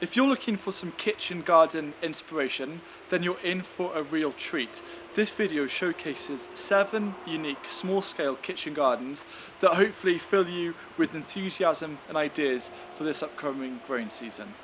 If you're looking for some kitchen garden inspiration, then you're in for a real treat. This video showcases 7 unique small-scale kitchen gardens that hopefully fill you with enthusiasm and ideas for this upcoming growing season.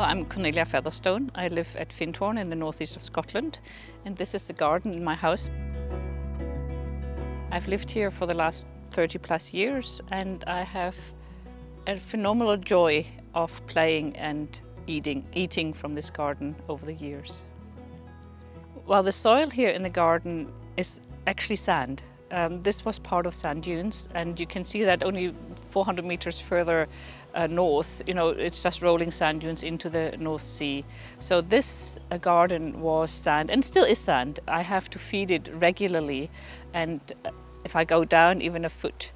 I'm Cornelia Featherstone. I live at Findhorn in the northeast of Scotland, and this is the garden in my house. I've lived here for the last 30 plus years, and I have a phenomenal joy of playing and eating from this garden over the years. Well, the soil here in the garden is actually sand. This was part of sand dunes, and you can see that only 400 meters further north, it's just rolling sand dunes into the North Sea. So this garden was sand, and still is sand. I have to feed it regularly, and if I go down even a foot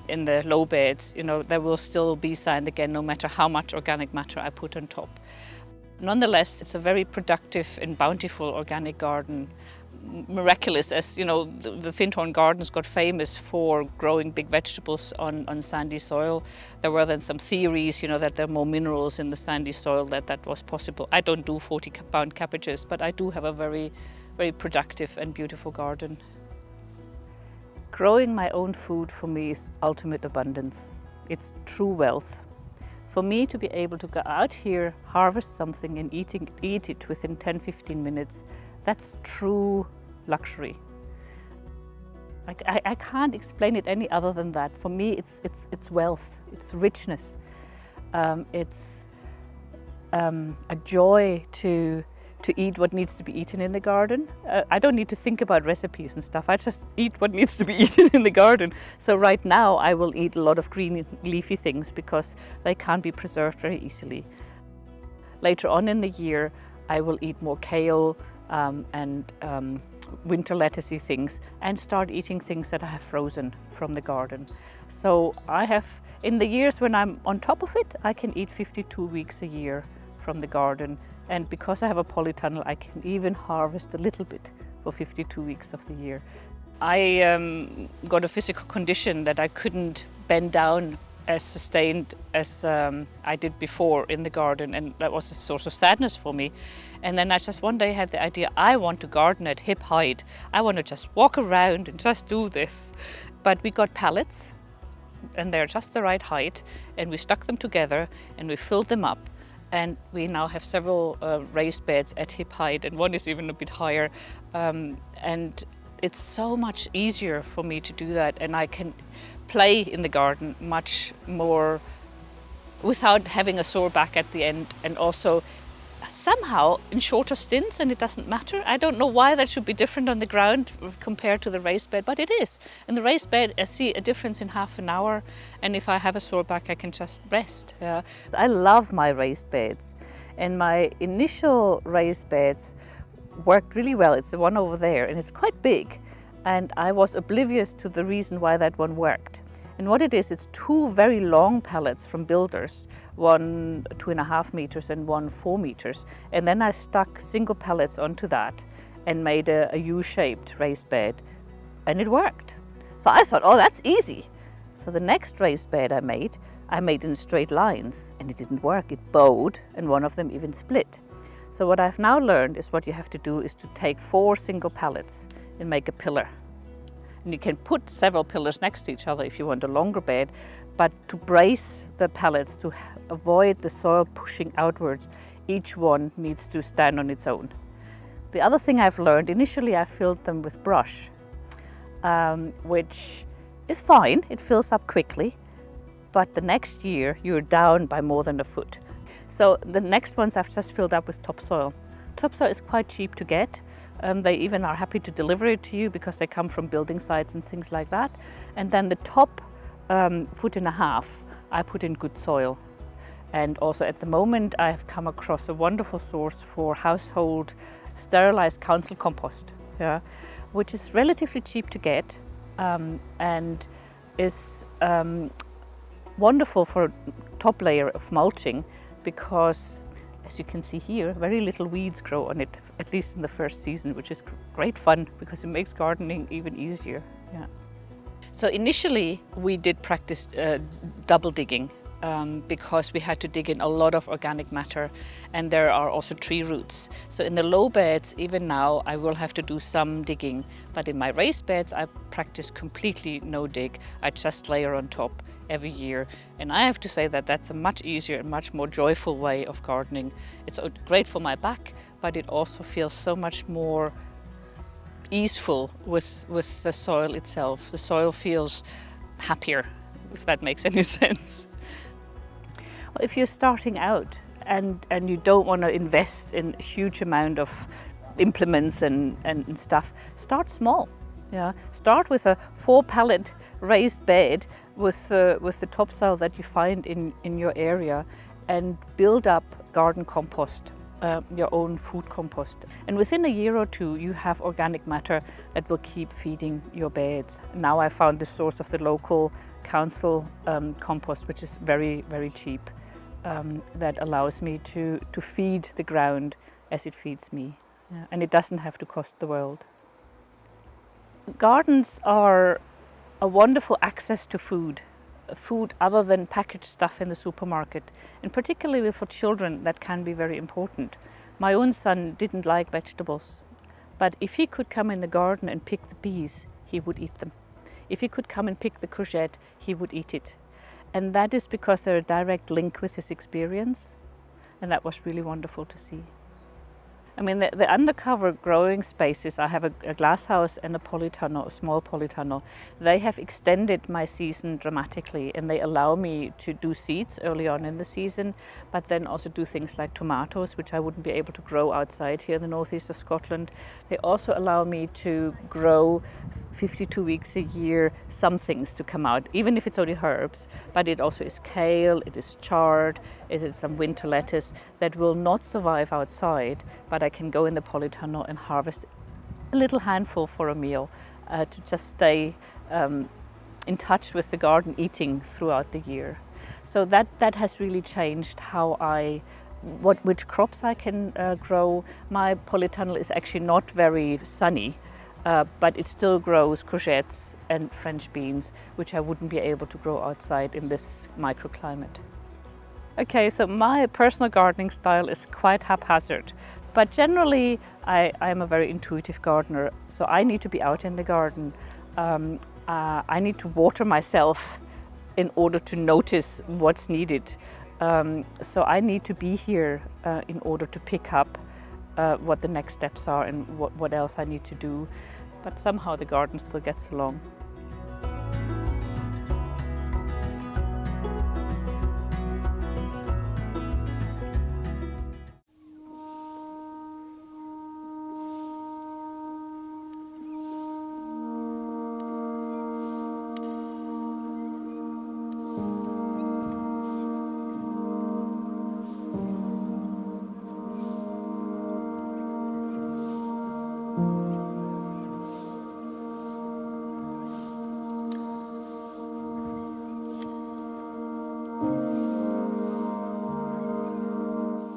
in the low beds, there will still be sand again, no matter how much organic matter I put on top. Nonetheless, it's a very productive and bountiful organic garden. Miraculous, as the Findhorn Gardens got famous for growing big vegetables on sandy soil. There were then some theories, that there are more minerals in the sandy soil that was possible. I don't do 40-pound cabbages, but I do have a very, very productive and beautiful garden. Growing my own food for me is ultimate abundance. It's true wealth. For me to be able to go out here, harvest something and eat it within 10-15 minutes, that's true luxury. I can't explain it any other than that. For me, it's wealth, it's richness. It's a joy to eat what needs to be eaten in the garden. I don't need to think about recipes and stuff. I just eat what needs to be eaten in the garden. So right now I will eat a lot of green leafy things because they can't be preserved very easily. Later on in the year, I will eat more kale, and winter lettucey things, and start eating things that I have frozen from the garden. So in the years when I'm on top of it, I can eat 52 weeks a year from the garden. And because I have a polytunnel, I can even harvest a little bit for 52 weeks of the year. I got a physical condition that I couldn't bend down as sustained as I did before in the garden, and that was a source of sadness for me. And then I just one day had the idea, I want to garden at hip height. I want to just walk around and just do this. But we got pallets, and they're just the right height, and we stuck them together and we filled them up. And we now have several raised beds at hip height, and one is even a bit higher. And it's so much easier for me to do that, and I can play in the garden much more without having a sore back at the end, and also somehow in shorter stints, and it doesn't matter. I don't know why that should be different on the ground compared to the raised bed, but it is. In the raised bed, I see a difference in half an hour, and if I have a sore back, I can just rest. I love my raised beds, and my initial raised beds worked really well. It's the one over there, and it's quite big, and I was oblivious to the reason why that one worked. And what it is, it's 2 very long pallets from builders, one 2.5 meters and one 4 meters. And then I stuck single pallets onto that and made a U-shaped raised bed, and it worked. So I thought, oh, that's easy. So the next raised bed I made in straight lines, and it didn't work. It bowed, and one of them even split. So what I've now learned is what you have to do is to take 4 single pallets and make a pillar. And you can put several pillars next to each other if you want a longer bed, but to brace the pallets, to avoid the soil pushing outwards, each one needs to stand on its own. The other thing I've learned, initially I filled them with brush, which is fine, it fills up quickly, but the next year you're down by more than a foot. So the next ones I've just filled up with topsoil. Topsoil is quite cheap to get. They even are happy to deliver it to you because they come from building sites and things like that. And then the top 1.5 feet, I put in good soil. And also at the moment I have come across a wonderful source for household sterilized council compost. Yeah. which is relatively cheap to get and is wonderful for a top layer of mulching because, as you can see here, very little weeds grow on it, at least in the first season, which is great fun because it makes gardening even easier. Yeah. So initially we did practice double digging because we had to dig in a lot of organic matter, and there are also tree roots. So in the low beds, even now, I will have to do some digging, but in my raised beds I practice completely no dig. I just layer on top every year, and I have to say that that's a much easier and much more joyful way of gardening. It's great for my back, but it also feels so much more easeful with the soil itself. The soil feels happier, if that makes any sense. Well, if you're starting out and you don't want to invest in a huge amount of implements and stuff, start small. Yeah, start with a 4-pallet raised bed with the topsoil that you find in your area, and build up garden compost. Your own food compost, and within a year or two you have organic matter that will keep feeding your beds. Now I found the source of the local council compost, which is very, very cheap, that allows me to feed the ground as it feeds me. Yeah, and it doesn't have to cost the world. Gardens are a wonderful access to food other than packaged stuff in the supermarket, and particularly for children that can be very important. My own son didn't like vegetables, but if he could come in the garden and pick the peas, he would eat them. If he could come and pick the courgette, he would eat it. And that is because they're a direct link with his experience, and that was really wonderful to see. I mean, the undercover growing spaces, I have a glass house and a polytunnel, a small polytunnel. They have extended my season dramatically, and they allow me to do seeds early on in the season, but then also do things like tomatoes, which I wouldn't be able to grow outside here in the northeast of Scotland. They also allow me to grow 52 weeks a year some things to come out, even if it's only herbs, but it also is kale, it is chard, it is some winter lettuce that will not survive outside, but I can go in the polytunnel and harvest a little handful for a meal to just stay in touch with the garden eating throughout the year. So that has really changed how which crops I can grow. My polytunnel is actually not very sunny, but it still grows courgettes and French beans, which I wouldn't be able to grow outside in this microclimate. Okay, so my personal gardening style is quite haphazard, but generally I am a very intuitive gardener, so I need to be out in the garden. I need to water myself in order to notice what's needed. So I need to be here in order to pick up what the next steps are and what else I need to do. But somehow the garden still gets along.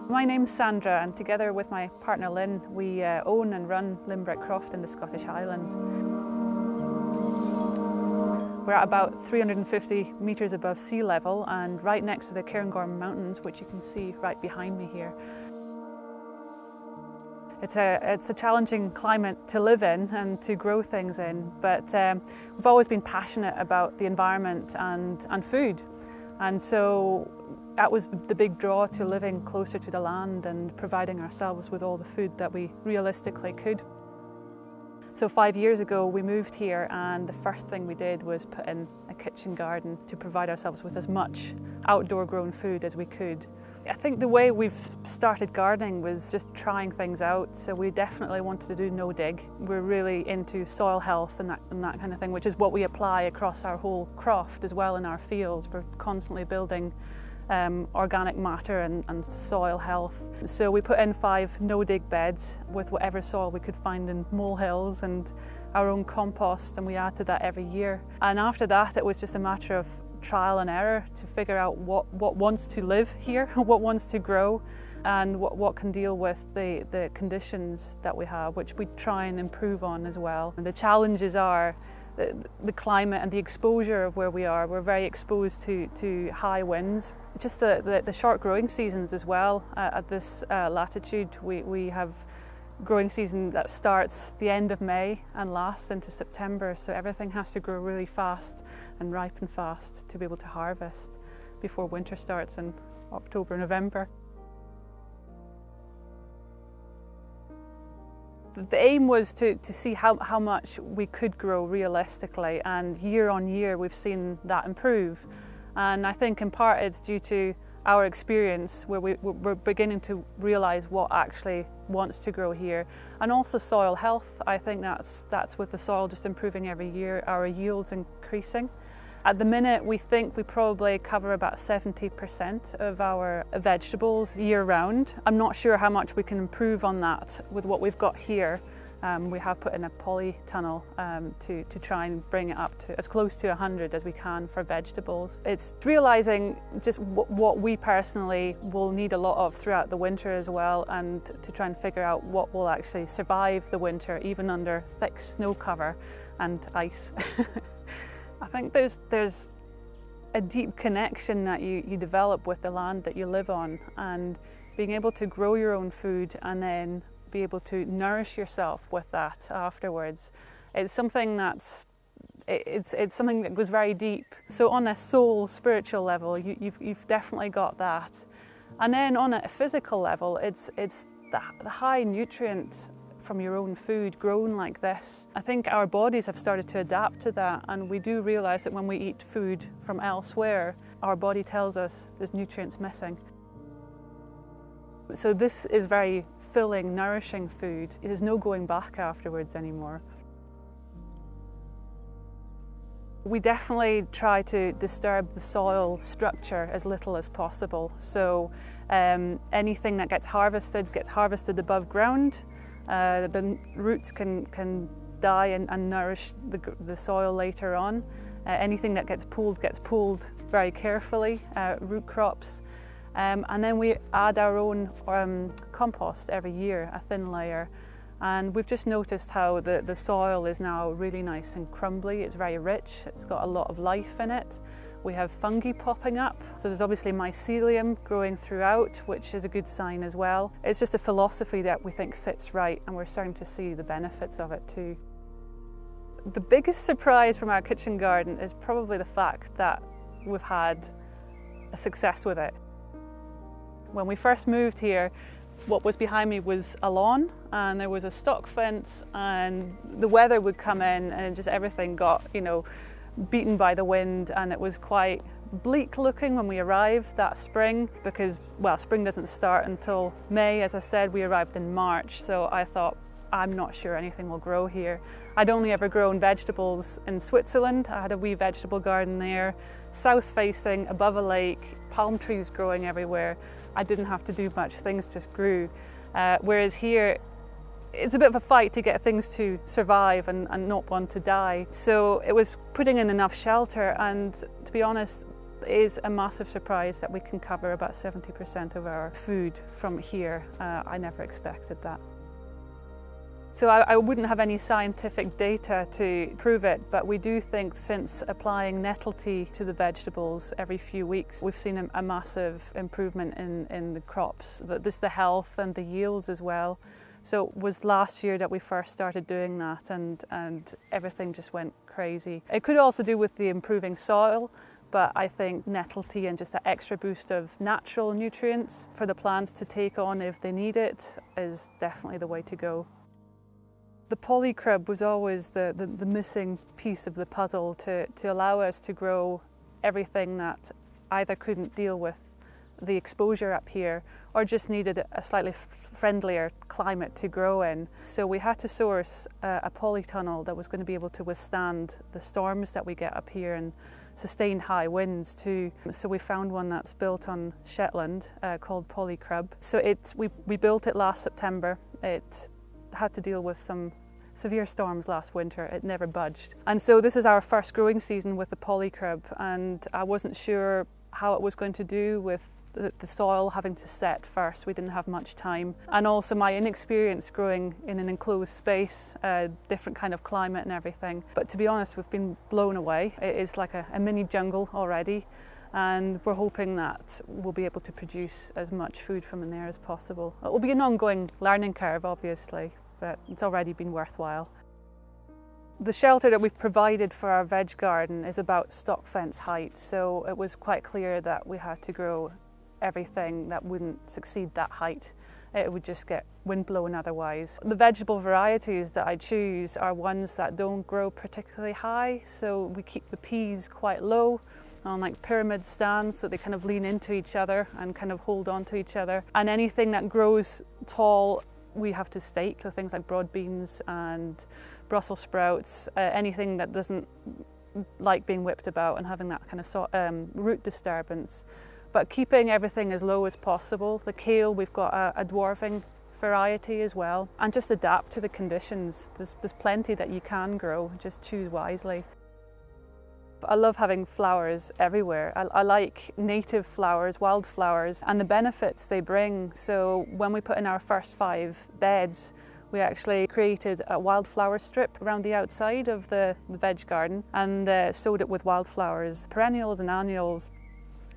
My name's Sandra, and together with my partner Lynn, we own and run Limbrick Croft in the Scottish Highlands. We're at about 350 metres above sea level and right next to the Cairngorm Mountains, which you can see right behind me here. It's a challenging climate to live in and to grow things in, but we've always been passionate about the environment and food. And so that was the big draw to living closer to the land and providing ourselves with all the food that we realistically could. So 5 years ago we moved here, and the first thing we did was put in a kitchen garden to provide ourselves with as much outdoor grown food as we could. I think the way we've started gardening was just trying things out, so we definitely wanted to do no dig. We're really into soil health and that kind of thing, which is what we apply across our whole croft as well in our fields. We're constantly building organic matter and soil health. So we put in 5 no-dig beds with whatever soil we could find in molehills and our own compost, and we add to that every year. And after that, it was just a matter of trial and error to figure out what wants to live here, what wants to grow, and what can deal with the conditions that we have, which we try and improve on as well. And the challenges are the climate and the exposure of where we are. We're very exposed to high winds. Just the short growing seasons as well. At this latitude, we have growing season that starts the end of May and lasts into September, so everything has to grow really fast and ripen fast to be able to harvest before winter starts in October, November. The aim was to see how much we could grow realistically, and year on year we've seen that improve. And I think in part it's due to our experience where we're beginning to realise what actually wants to grow here, and also soil health. I think that's with the soil just improving every year, our yields increasing. At the minute, we think we probably cover about 70% of our vegetables year round. I'm not sure how much we can improve on that with what we've got here. We have put in a polytunnel to try and bring it up to as close to 100 as we can for vegetables. It's realising just what we personally will need a lot of throughout the winter as well, and to try and figure out what will actually survive the winter, even under thick snow cover and ice. I think there's a deep connection that you develop with the land that you live on, and being able to grow your own food and then be able to nourish yourself with that afterwards. It's something it's something that goes very deep. So on a soul, spiritual level, you've definitely got that. And then on a physical level, it's the high nutrient from your own food grown like this. I think our bodies have started to adapt to that, and we do realise that when we eat food from elsewhere, our body tells us there's nutrients missing. So this is very filling, nourishing food. There's no going back afterwards anymore. We definitely try to disturb the soil structure as little as possible. So anything that gets harvested above ground. The roots can die and nourish the soil later on. Anything that gets pulled very carefully, root crops. And then we add our own compost every year, a thin layer. And we've just noticed how the soil is now really nice and crumbly. It's very rich, it's got a lot of life in it. We have fungi popping up, so there's obviously mycelium growing throughout, which is a good sign as well. It's just a philosophy that we think sits right, and we're starting to see the benefits of it too. The biggest surprise from our kitchen garden is probably the fact that we've had a success with it. When we first moved here, what was behind me was a lawn, and there was a stock fence, and the weather would come in and just everything got, beaten by the wind, and it was quite bleak looking when we arrived that spring because, well, spring doesn't start until May. As I said, we arrived in March, so I thought, I'm not sure anything will grow here. I'd only ever grown vegetables in Switzerland. I had a wee vegetable garden there, south facing, above a lake, palm trees growing everywhere. I didn't have to do much, things just grew. Whereas here, it's a bit of a fight to get things to survive and not want to die. So it was putting in enough shelter, and to be honest, it is a massive surprise that we can cover about 70% of our food from here. I never expected that. So I wouldn't have any scientific data to prove it, but we do think since applying nettle tea to the vegetables every few weeks, we've seen a massive improvement in the crops, just the health and the yields as well. So it was last year that we first started doing that, and everything just went crazy. It could also do with the improving soil, but I think nettle tea and just an extra boost of natural nutrients for the plants to take on if they need it is definitely the way to go. The polycrub was always the missing piece of the puzzle to allow us to grow everything that either couldn't deal with the exposure up here or just needed a slightly friendlier climate to grow in. So we had to source a polytunnel that was going to be able to withstand the storms that we get up here and sustained high winds too. So we found one that's built on Shetland called Polycrub. So we built it last September. It had to deal with some severe storms last winter. It never budged. And so this is our first growing season with the polycrib, and I wasn't sure how it was going to do with the soil having to set first. We didn't have much time. And also my inexperience growing in an enclosed space, a different kind of climate and everything. But to be honest, we've been blown away. It is like a mini jungle already. And we're hoping that we'll be able to produce as much food from in there as possible. It will be an ongoing learning curve, obviously, but it's already been worthwhile. The shelter that we've provided for our veg garden is about stock fence height, so it was quite clear that we had to grow everything that wouldn't succeed that height. It would just get windblown otherwise. The vegetable varieties that I choose are ones that don't grow particularly high, so we keep the peas quite low on like pyramid stands, so they kind of lean into each other and kind of hold on to each other. And anything that grows tall we have to stake, so things like broad beans and Brussels sprouts, anything that doesn't like being whipped about and having that kind of root disturbance. But keeping everything as low as possible. The kale, we've got a dwarfing variety as well, and just adapt to the conditions. There's plenty that you can grow, just choose wisely. I love having flowers everywhere. I like native flowers, wildflowers, and the benefits they bring. So when we put in our first 5 beds, we actually created a wildflower strip around the outside of the veg garden and sowed it with wildflowers, perennials and annuals,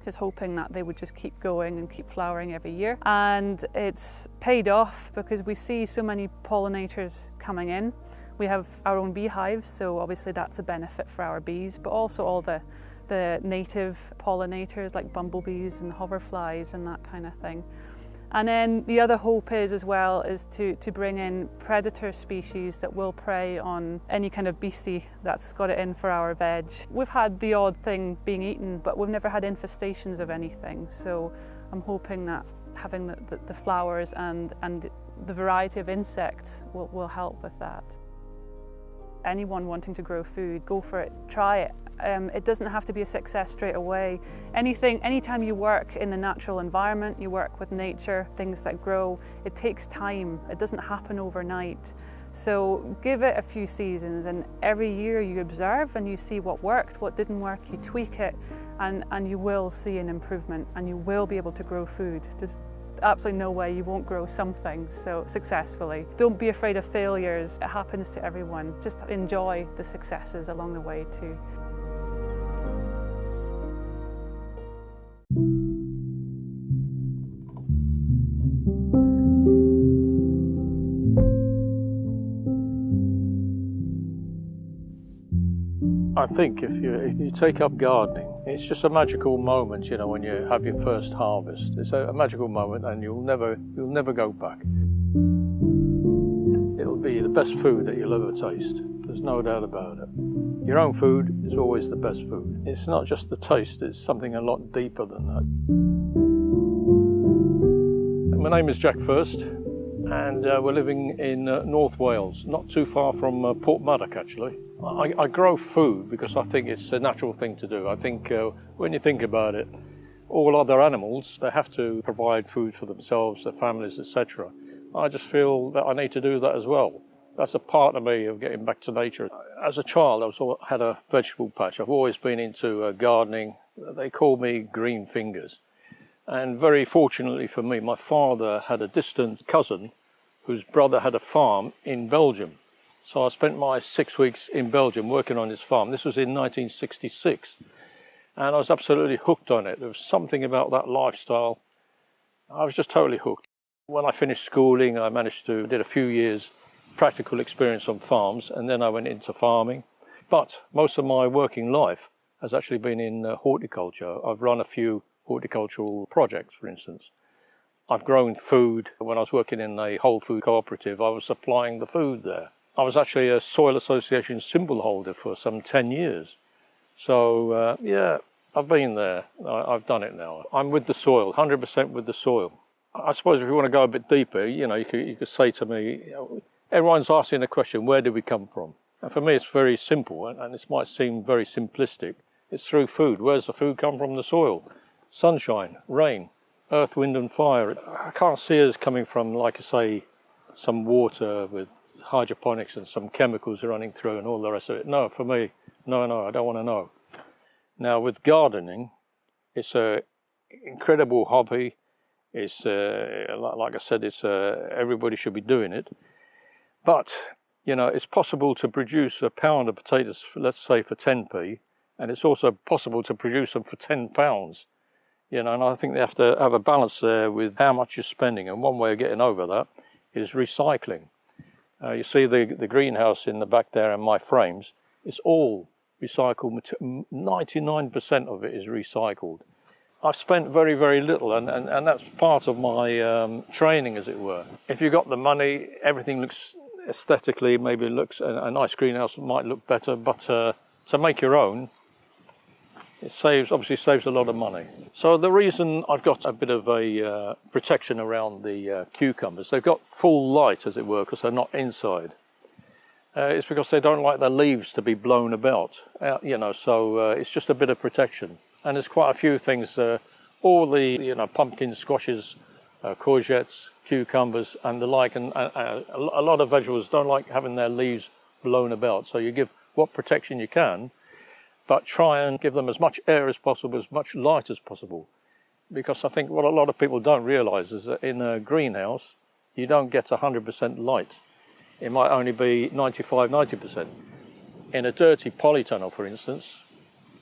just hoping that they would just keep going and keep flowering every year. And it's paid off because we see so many pollinators coming in. We have our own beehives, so obviously that's a benefit for our bees, but also all the native pollinators like bumblebees and hoverflies and that kind of thing. And then the other hope is to bring in predator species that will prey on any kind of beastie that's got it in for our veg. We've had the odd thing being eaten, but we've never had infestations of anything. So I'm hoping that having the flowers and the variety of insects will help with that. Anyone wanting to grow food, go for it, try it. It doesn't have to be a success straight away. Anytime you work in the natural environment, you work with nature, things that grow, it takes time. It doesn't happen overnight. So give it a few seasons, and every year you observe and you see what worked, what didn't work, you tweak it, and you will see an improvement and you will be able to grow food. There's absolutely no way you won't grow something so successfully. Don't be afraid of failures. It happens to everyone. Just enjoy the successes along the way too. I think if you take up gardening, it's just a magical moment, you know, when you have your first harvest. It's a magical moment, and you'll never go back. It'll be the best food that you'll ever taste. There's no doubt about it. Your own food is always the best food. It's not just the taste, it's something a lot deeper than that. My name is Jack First, and we're living in North Wales, not too far from Portmaddock actually. I grow food because I think it's a natural thing to do. I think when you think about it, all other animals, they have to provide food for themselves, their families, etc. I just feel that I need to do that as well. That's a part of me of getting back to nature. As a child, I had a vegetable patch. I've always been into gardening. They call me Green Fingers. And very fortunately for me, my father had a distant cousin whose brother had a farm in Belgium. So I spent my 6 weeks in Belgium working on his farm. This was in 1966. And I was absolutely hooked on it. There was something about that lifestyle. I was just totally hooked. When I finished schooling, I did a few years practical experience on farms, and then I went into farming. But most of my working life has actually been in horticulture. I've run a few horticultural projects, for instance. I've grown food. When I was working in a whole food cooperative, I was supplying the food there. I was actually a Soil Association symbol holder for some 10 years. So yeah, I've been there. I've done it now. I'm with the soil, 100% with the soil. I suppose if you want to go a bit deeper, you know, you could say to me, everyone's asking the question, where did we come from? And for me, it's very simple, and this might seem very simplistic. It's through food. Where's the food come from? The soil. Sunshine, rain, earth, wind and fire. I can't see us coming from, like I say, some water with hydroponics and some chemicals running through and all the rest of it. No, for me, no, I don't want to know. Now with gardening, it's a incredible hobby. It's like I said, it's everybody should be doing it. But you know, it's possible to produce a pound of potatoes, let's say for 10p, and it's also possible to produce them for 10 pounds. You know, and I think they have to have a balance there with how much you're spending. And one way of getting over that is recycling. You see the greenhouse in the back there and my frames, it's all recycled. 99% of it is recycled. I've spent very, very little, and that's part of my training, as it were. If you've got the money, everything looks aesthetically, maybe it looks, a nice greenhouse might look better, but to make your own, it obviously saves a lot of money. So the reason I've got a bit of a protection around the cucumbers, they've got full light, as it were, because they're not inside. It's because they don't like their leaves to be blown about, you know, so it's just a bit of protection. And there's quite a few things, all the, you know, pumpkins, squashes, courgettes, cucumbers and the like, and a lot of vegetables don't like having their leaves blown about. So you give what protection you can, but try and give them as much air as possible, as much light as possible. Because I think what a lot of people don't realise is that in a greenhouse, you don't get 100% light. It might only be 95, 90%. In a dirty polytunnel, for instance,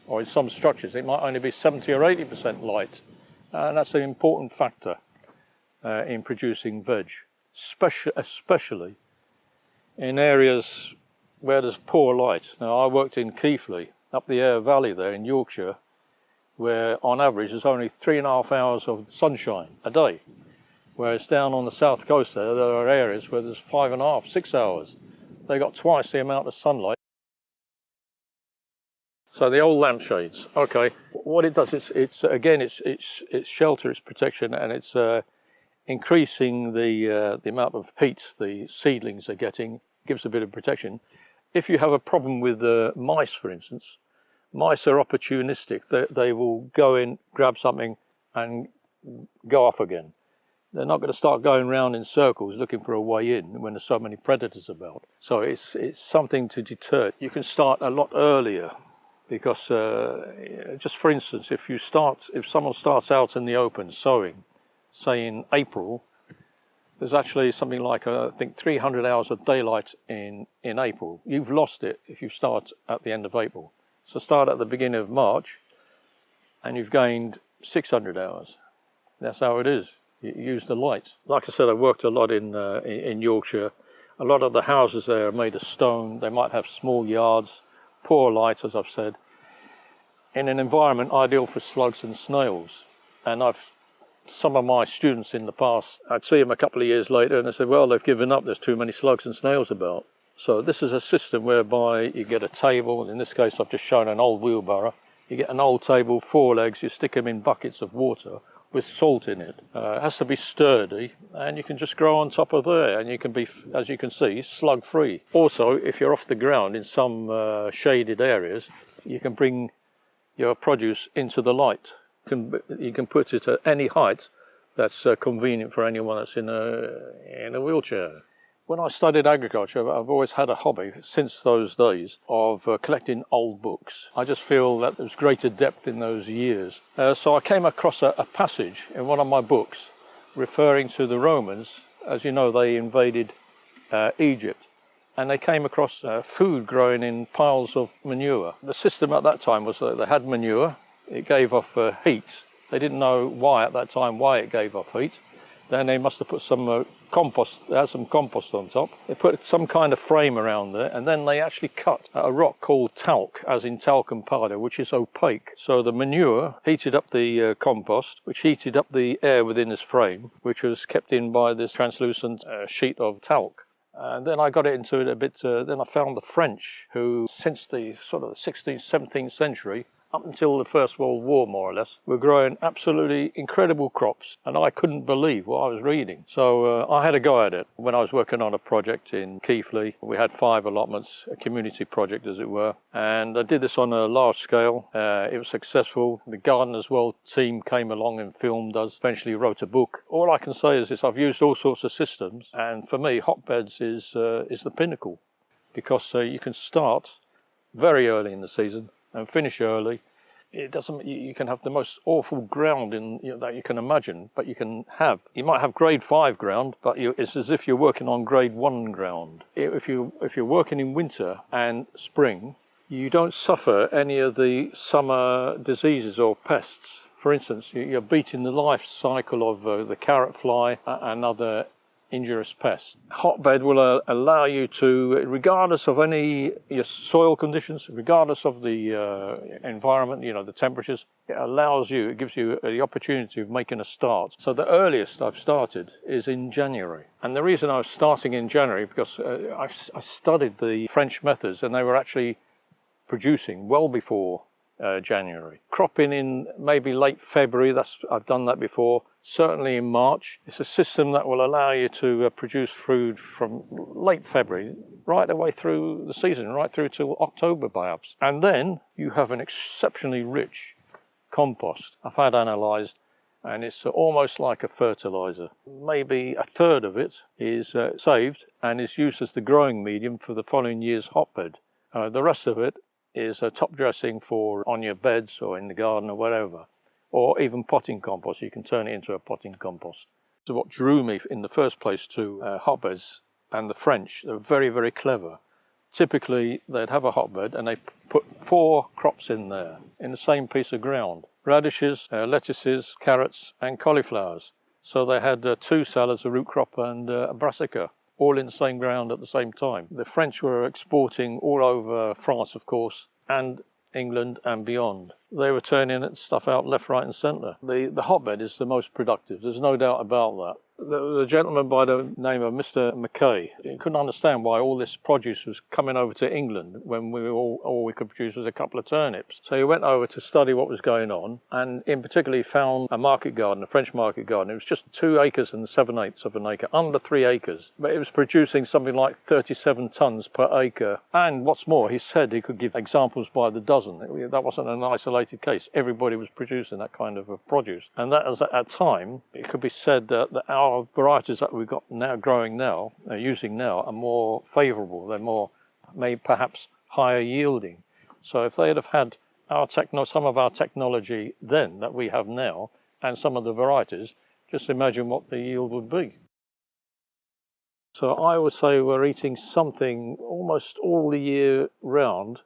or in some structures, it might only be 70 or 80% light. And that's an important factor in producing veg, especially in areas where there's poor light. Now, I worked in Keighley, up the Aire Valley there in Yorkshire, where on average there's only 3.5 hours of sunshine a day. Whereas down on the south coast there are areas where there's 5.5, 6 hours. They got twice the amount of sunlight. So the old lampshades, okay, what it does, it's shelter, it's protection, and it's increasing the amount of heat the seedlings are getting, gives a bit of protection. If you have a problem with mice, for instance, mice are opportunistic. They will go in, grab something and go off again. They're not going to start going round in circles looking for a way in when there's so many predators about. So it's something to deter. You can start a lot earlier because, just for instance, if someone starts out in the open sowing, say in April, there's actually something like, I think, 300 hours of daylight in April. You've lost it if you start at the end of April. So start at the beginning of March and you've gained 600 hours. That's how it is. You use the light. Like I said, I worked a lot in Yorkshire. A lot of the houses there are made of stone. They might have small yards, poor light, as I've said, in an environment ideal for slugs and snails. And some of my students in the past, I'd see them a couple of years later and they said, well, they've given up, there's too many slugs and snails about. So this is a system whereby you get a table, in this case I've just shown an old wheelbarrow. You get an old table, 4 legs, you stick them in buckets of water with salt in it. It has to be sturdy, and you can just grow on top of there, and you can be, as you can see, slug free. Also, if you're off the ground in some shaded areas, you can bring your produce into the light. You can put it at any height that's convenient for anyone that's in a wheelchair. When I studied agriculture, I've always had a hobby since those days of collecting old books. I just feel that there's greater depth in those years. So I came across a passage in one of my books referring to the Romans. As you know, they invaded Egypt, and they came across food growing in piles of manure. The system at that time was that they had manure. It gave off heat. They didn't know why at that time why it gave off heat. Then they must have put some compost. They had some compost on top. They put some kind of frame around there, and then they actually cut a rock called talc, as in talcum powder, which is opaque. So the manure heated up the compost, which heated up the air within this frame, which was kept in by this translucent sheet of talc. And then I got into it a bit. Then I found the French, who since the sort of 16th, 17th century, up until the First World War, more or less, were growing absolutely incredible crops, and I couldn't believe what I was reading. So I had a go at it. When I was working on a project in Keighley, we had 5 allotments, a community project as it were, and I did this on a large scale. It was successful. The Gardeners World team came along and filmed us, eventually wrote a book. All I can say is this: I've used all sorts of systems, and for me hotbeds is the pinnacle, because you can start very early in the season and finish early. It doesn't. You can have the most awful ground that you can imagine, but you might have grade 5 ground, but it's as if you're working on grade 1 ground. If you're working in winter and spring, you don't suffer any of the summer diseases or pests. For instance, you're beating the life cycle of the carrot fly and other injurious pests. Hotbed will allow you to, regardless of your soil conditions, regardless of the environment, the temperatures, it gives you the opportunity of making a start. So the earliest I've started is in January. And the reason I was starting in January, because I studied the French methods, and they were actually producing well before January. Cropping in maybe late February, I've done that before. Certainly in March. It's a system that will allow you to produce food from late February right the way through the season, right through till October perhaps. And then you have an exceptionally rich compost I've had analysed, and it's almost like a fertiliser. Maybe a third of it is saved and is used as the growing medium for the following year's hotbed. The rest of it is top dressing for on your beds or in the garden or whatever, or even potting compost. You can turn it into a potting compost. So what drew me in the first place to hotbeds, and the French, they're very, very clever. Typically they'd have a hotbed and they put 4 crops in there in the same piece of ground: radishes, lettuces, carrots and cauliflowers. So they had 2 salads, a root crop and a brassica, all in the same ground at the same time. The French were exporting all over France, of course, and England and beyond. They were turning stuff out left, right and centre. The hotbed is the most productive, there's no doubt about that. The gentleman by the name of Mr. McKay, he couldn't understand why all this produce was coming over to England when all we could produce was a couple of turnips. So he went over to study what was going on, and in particular he found a market garden, a French market garden. It was just 2 acres and 7/8 of an acre, under 3 acres. But it was producing something like 37 tonnes per acre. And what's more, he said he could give examples by the dozen. That wasn't an isolated case. Everybody was producing that kind of produce. And that was, at time, it could be said that our varieties that we've got now growing now, using now, are more favourable. They're more, maybe perhaps higher yielding. So if they'd have had some of our technology then that we have now, and some of the varieties, just imagine what the yield would be. So I would say we're eating something almost all the year round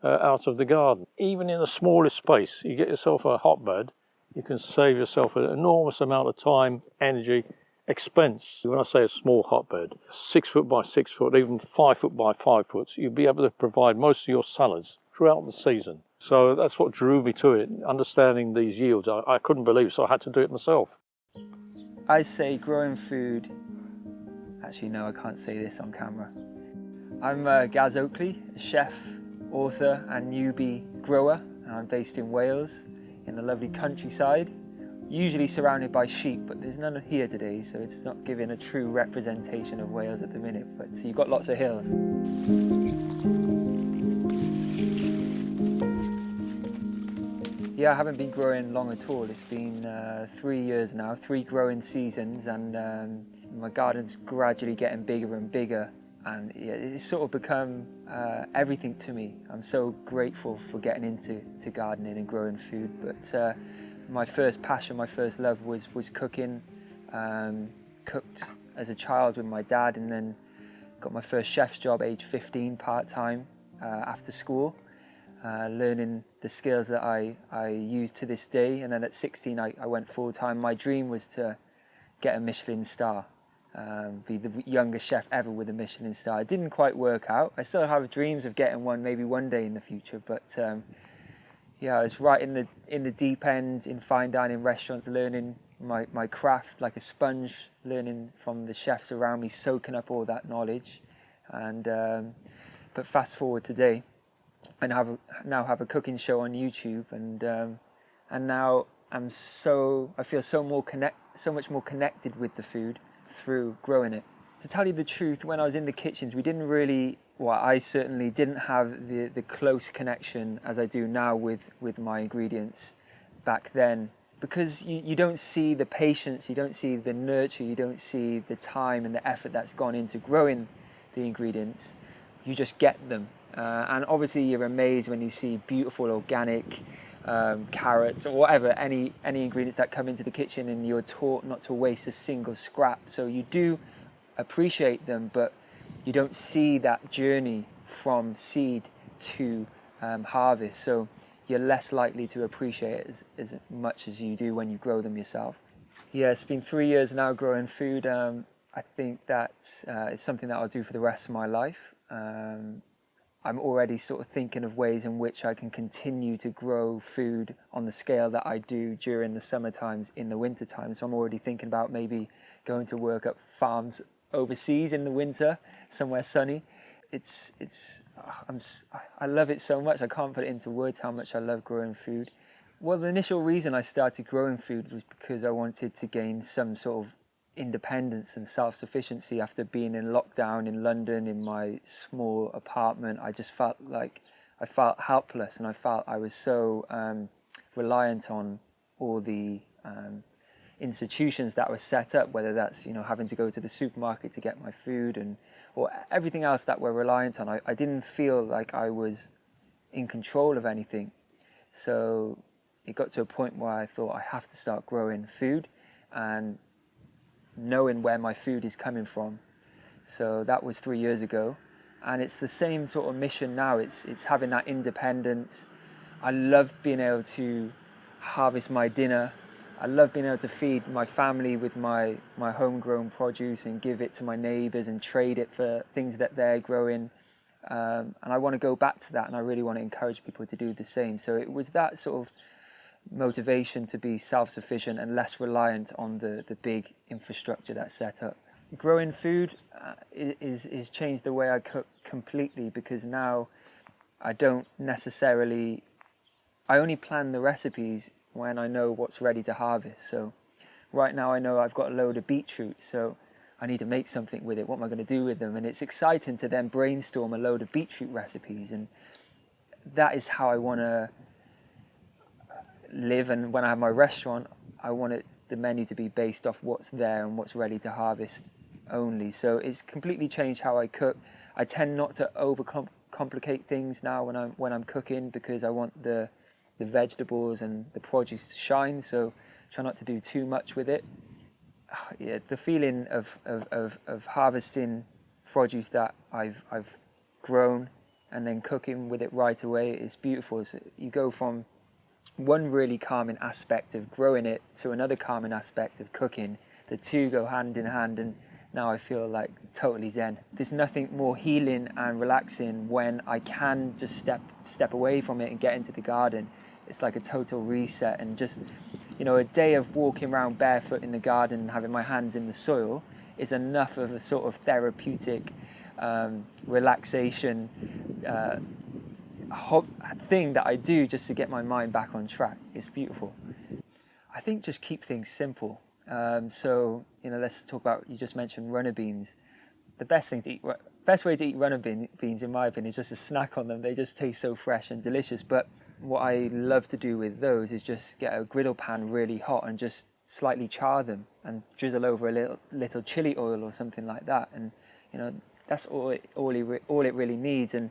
out of the garden. Even in the smallest space, you get yourself a hotbed, you can save yourself an enormous amount of time, energy, expense. When I say a small hotbed, 6 foot by 6 foot, even 5 foot by 5 foot, you'll be able to provide most of your salads throughout the season. So that's what drew me to it, understanding these yields. I couldn't believe it, so I had to do it myself. I say growing food, actually no, I can't say this on camera. I'm Gaz Oakley, a chef, author and newbie grower, and I'm based in Wales in the lovely countryside, usually surrounded by sheep, but there's none here today, so it's not giving a true representation of Wales at the minute, but you've got lots of hills. Yeah, I haven't been growing long at all. It's been 3 years now, 3 growing seasons, and my garden's gradually getting bigger and bigger, and it's sort of become everything to me. I'm so grateful for getting into gardening and growing food, but my first passion, my first love was cooking. Cooked as a child with my dad, and then got my first chef's job age 15 part-time after school, learning the skills that I use to this day. And then at 16 I went full-time. My dream was to get a Michelin star, be the youngest chef ever with a Michelin star. It didn't quite work out. I still have dreams of getting one maybe one day in the future, but yeah, I was right in the deep end in fine dining restaurants, learning my craft like a sponge, learning from the chefs around me, soaking up all that knowledge. And but fast forward today, I now have a cooking show on YouTube, and now I feel so much more connected with the food through growing it. To tell you the truth, when I was in the kitchens, we didn't really, well, I certainly didn't have the close connection as I do now with my ingredients back then, because you don't see the patience, you don't see the nurture, you don't see the time and the effort that's gone into growing the ingredients. You just get them. And obviously you're amazed when you see beautiful organic carrots or whatever, any ingredients that come into the kitchen, and you're taught not to waste a single scrap. So you do appreciate them, but you don't see that journey from seed to harvest. So you're less likely to appreciate it as much as you do when you grow them yourself. Yeah, it's been 3 years now growing food. I think that is something that I'll do for the rest of my life. I'm already sort of thinking of ways in which I can continue to grow food on the scale that I do during the summer times in the winter time. So I'm already thinking about maybe going to work at farms overseas in the winter, somewhere sunny. I love it so much. I can't put it into words how much I love growing food. Well, the initial reason I started growing food was because I wanted to gain some sort of independence and self-sufficiency after being in lockdown in London in my small apartment. I just felt like I felt helpless, and I felt I was so reliant on all the institutions that were set up, whether that's having to go to the supermarket to get my food or everything else that we're reliant on. I didn't feel like I was in control of anything. So it got to a point where I thought I have to start growing food and knowing where my food is coming from. So that was 3 years ago, and it's the same sort of mission now. It's having that independence. I love being able to harvest my dinner. I love being able to feed my family with my homegrown produce and give it to my neighbours and trade it for things that they're growing. And I want to go back to that, and I really want to encourage people to do the same. So it was that sort of motivation to be self-sufficient and less reliant on the big infrastructure that's set up. Growing food is changed the way I cook completely, because now I only plan the recipes when I know what's ready to harvest. So right now I know I've got a load of beetroot, so I need to make something with it. What am I going to do with them? And it's exciting to then brainstorm a load of beetroot recipes, and that is how I want to live. And when I have my restaurant, I want the menu to be based off what's there and what's ready to harvest only. So it's completely changed how I cook. I tend not to overcomplicate things now when I'm cooking, because I want the vegetables and the produce to shine. So try not to do too much with it. Yeah, the feeling of harvesting produce that I've grown and then cooking with it right away is beautiful. So you go from one really calming aspect of growing it to another calming aspect of cooking. The two go hand in hand, and now I feel like totally zen. There's nothing more healing and relaxing when I can just step away from it and get into the garden. It's like a total reset, and just a day of walking around barefoot in the garden and having my hands in the soil is enough of a sort of therapeutic relaxation thing that I do just to get my mind back on track. It's beautiful. I think just keep things simple. So let's talk about, you just mentioned runner beans. The best way to eat runner beans, in my opinion, is just to snack on them. They just taste so fresh and delicious. But what I love to do with those is just get a griddle pan really hot and just slightly char them and drizzle over a little chili oil or something like that. And that's all it really needs. And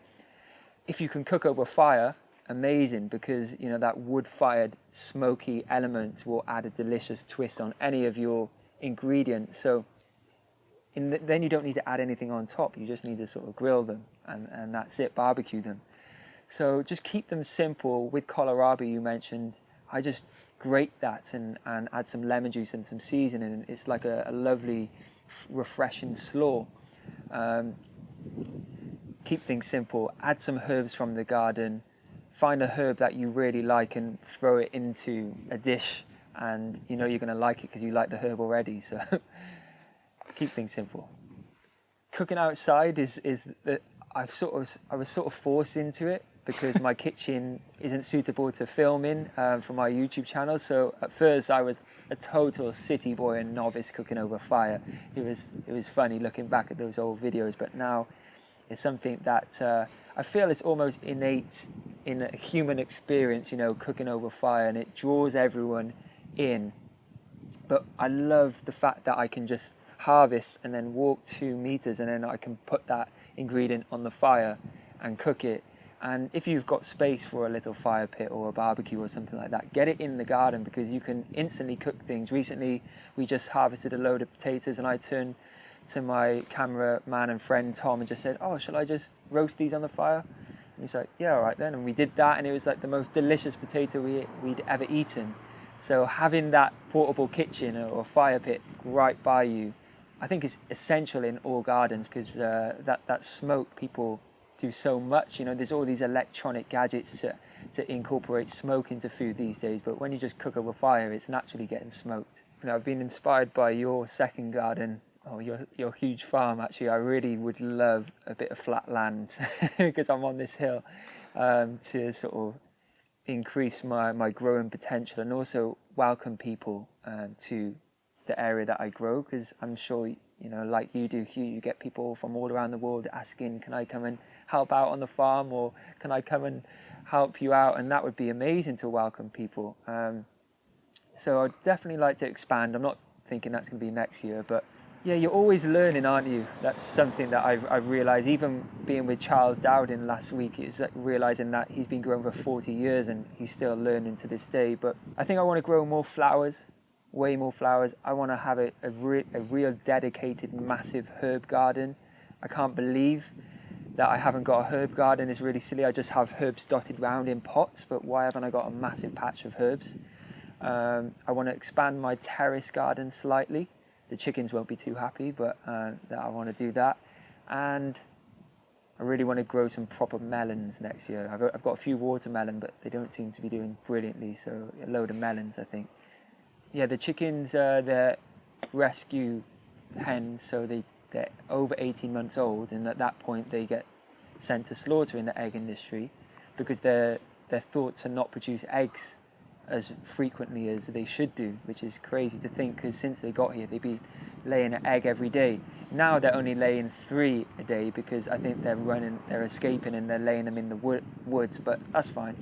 if you can cook over fire, amazing, because that wood-fired smoky element will add a delicious twist on any of your ingredients. So then you don't need to add anything on top. You just need to sort of grill them, and that's it, barbecue them. So just keep them simple. With kohlrabi you mentioned, I just grate that and add some lemon juice and some seasoning. It's like a lovely, refreshing slaw. Keep things simple. Add some herbs from the garden. Find a herb that you really like and throw it into a dish, and you're going to like it because you like the herb already. So keep things simple. Cooking outside is that I was sort of forced into it. because my kitchen isn't suitable to film in for my YouTube channel. So at first I was a total city boy and novice cooking over fire. It was funny looking back at those old videos, but now it's something that I feel is almost innate in a human experience, you know, cooking over fire, and it draws everyone in. But I love the fact that I can just harvest and then walk 2 meters and then I can put that ingredient on the fire and cook it. And if you've got space for a little fire pit or a barbecue or something like that, get it in the garden, because you can instantly cook things. Recently, we just harvested a load of potatoes, and I turned to my cameraman and friend Tom and just said, "Oh, shall I just roast these on the fire?" And he's like, "Yeah, all right then." And we did that, and it was like the most delicious potato we'd ever eaten. So having that portable kitchen or fire pit right by you, I think is essential in all gardens, because that smoke, people do so much. You know, there's all these electronic gadgets to incorporate smoke into food these days, but when you just cook over fire, it's naturally getting smoked. You know, I've been inspired by your second garden, or your huge farm. Actually, I really would love a bit of flat land because I'm on this hill, to sort of increase my growing potential and also welcome people to the area that I grow, because I'm sure, you know, like you do, Hugh, you get people from all around the world asking, can I come and help out on the farm, or can I come and help you out? And that would be amazing to welcome people. So I'd definitely like to expand. I'm not thinking that's going to be next year, but yeah, you're always learning, aren't you? That's something that I've realised, even being with Charles Dowding last week, it's like realising that he's been growing for 40 years and he's still learning to this day. But I think I want to grow more flowers, way more flowers. I want to have a real dedicated, massive herb garden. I can't believe that I haven't got a herb garden. It's really silly. I just have herbs dotted round in pots, but why haven't I got a massive patch of herbs? I want to expand my terrace garden slightly. The chickens won't be too happy, but that I want to do that. And I really want to grow some proper melons next year. I've got a few watermelon, but they don't seem to be doing brilliantly, so a load of melons, I think. Yeah, the chickens, they're rescue hens, so they're over 18 months old, and at that point they get sent to slaughter in the egg industry, because they're thought to not produce eggs as frequently as they should do, which is crazy to think, because since they got here they'd be laying an egg every day. Now they're only laying 3 a day, because I think they're escaping and they're laying them in the woods, but that's fine.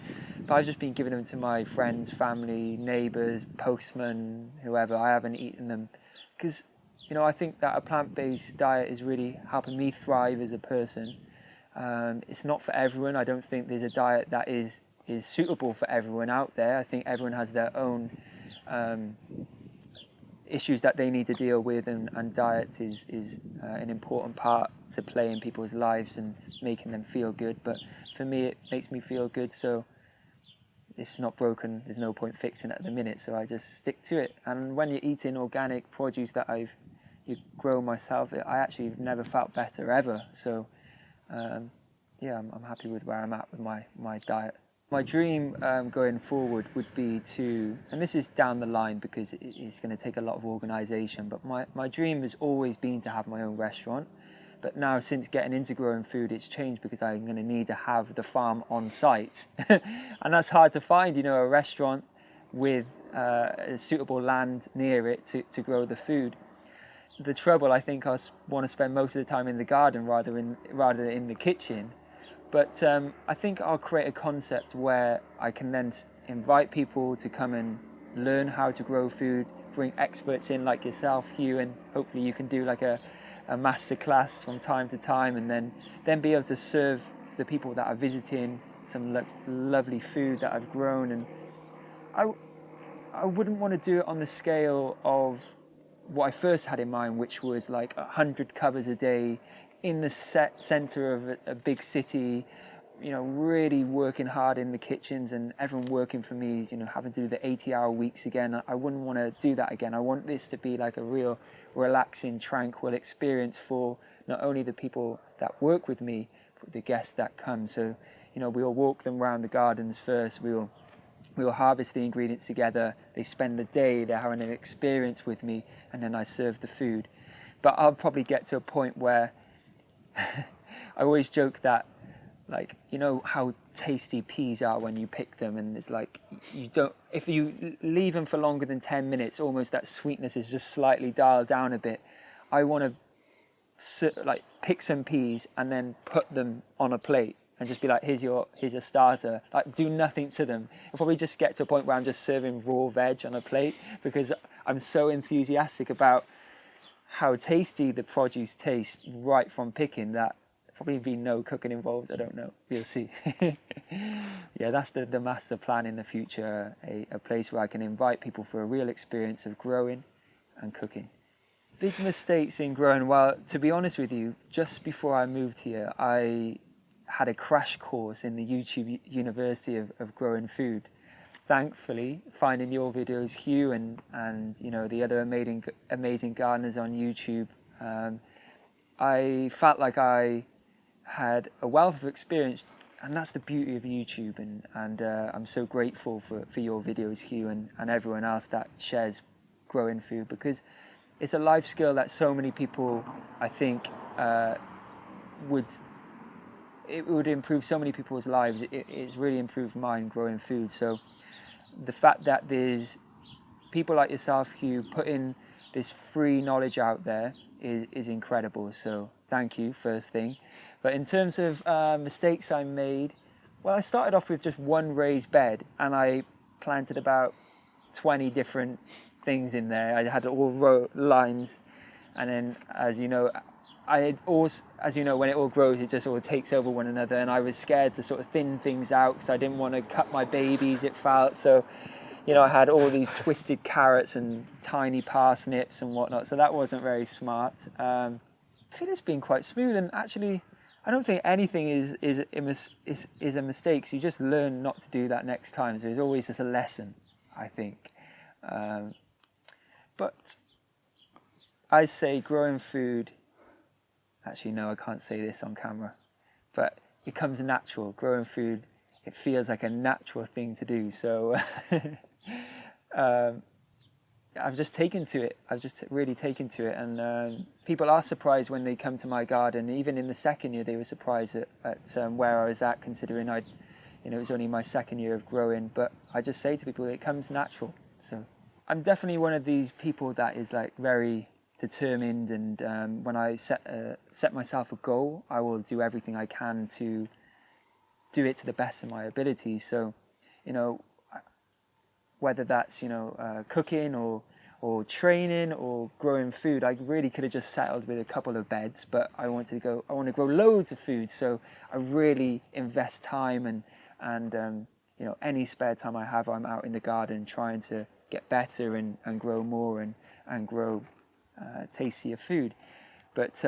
But I've just been giving them to my friends, family, neighbours, postmen, whoever. I haven't eaten them, because, you know, I think that a plant-based diet is really helping me thrive as a person. It's not for everyone. I don't think there's a diet that is suitable for everyone out there. I think everyone has their own issues that they need to deal with, and diet is an important part to play in people's lives and making them feel good. But for me, it makes me feel good, so if it's not broken, there's no point fixing it at the minute, so I just stick to it. And when you're eating organic produce that I've grown myself, I actually have never felt better ever. So yeah, I'm happy with where I'm at with my diet. My dream going forward would be to, and this is down the line because it's going to take a lot of organisation, but my dream has always been to have my own restaurant. But now, since getting into growing food, it's changed, because I'm going to need to have the farm on site. And that's hard to find, you know, a restaurant with suitable land near it to grow the food. The trouble, I think, I want to spend most of the time in the garden rather than in the kitchen. But I think I'll create a concept where I can then invite people to come and learn how to grow food, bring experts in like yourself, Hugh, and hopefully you can do like a master class from time to time, and then be able to serve the people that are visiting some lovely food that I've grown. And I wouldn't want to do it on the scale of what I first had in mind, which was like 100 covers a day, in the center of a big city, you know, really working hard in the kitchens and everyone working for me, you know, having to do the 80-hour weeks again. I wouldn't want to do that again. I want this to be like a real relaxing, tranquil experience for not only the people that work with me, but the guests that come. So, you know, we'll walk them around the gardens first. We'll harvest the ingredients together. They spend the day, they're having an experience with me, and then I serve the food. But I'll probably get to a point where I always joke that like, you know how tasty peas are when you pick them, and it's like, you don't, if you leave them for longer than 10 minutes, almost that sweetness is just slightly dialed down a bit. I want to like pick some peas and then put them on a plate and just be like, here's your starter. Like, do nothing to them. I'll probably just get to a point where I'm just serving raw veg on a plate, because I'm so enthusiastic about how tasty the produce tastes right from picking that probably be no cooking involved. I don't know, we'll see. Yeah, that's the master plan in the future, a place where I can invite people for a real experience of growing and cooking. Big mistakes in growing. Well, to be honest with you, just before I moved here, I had a crash course in the YouTube University of growing food. Thankfully, finding your videos, Hugh, and you know, the other amazing gardeners on YouTube, I felt like I had a wealth of experience, and that's the beauty of YouTube, and I'm so grateful for your videos, Hugh, and everyone else that shares growing food, because it's a life skill that so many people, I think, would improve so many people's lives. It's really improved mine, growing food. So the fact that there's people like yourself, Hugh, putting this free knowledge out there is incredible. So thank you, first thing. But in terms of mistakes I made, well, I started off with just one raised bed, and I planted about 20 different things in there. I had all lines, and then, as you know, when it all grows, it just all takes over one another, and I was scared to sort of thin things out because I didn't want to cut my babies, it felt. So, you know, I had all these twisted carrots and tiny parsnips and whatnot, so that wasn't very smart. I feel it's been quite smooth, and actually I don't think anything is a mistake, so you just learn not to do that next time. So it's always just a lesson, I think. But I say growing food, actually no, I can't say this on camera, but it comes natural. Growing food, it feels like a natural thing to do. So I've just taken to it. I've just really taken to it, and people are surprised when they come to my garden. Even in the second year, they were surprised at where I was at, considering it was only my second year of growing. But I just say to people, it comes natural. So I'm definitely one of these people that is like very determined, and when I set myself a goal, I will do everything I can to do it to the best of my ability. So, you know, whether that's, you know, cooking or training or growing food, I really could have just settled with a couple of beds, but I want to grow loads of food. So I really invest time and you know, any spare time I have, I'm out in the garden trying to get better and grow more and grow tastier food. But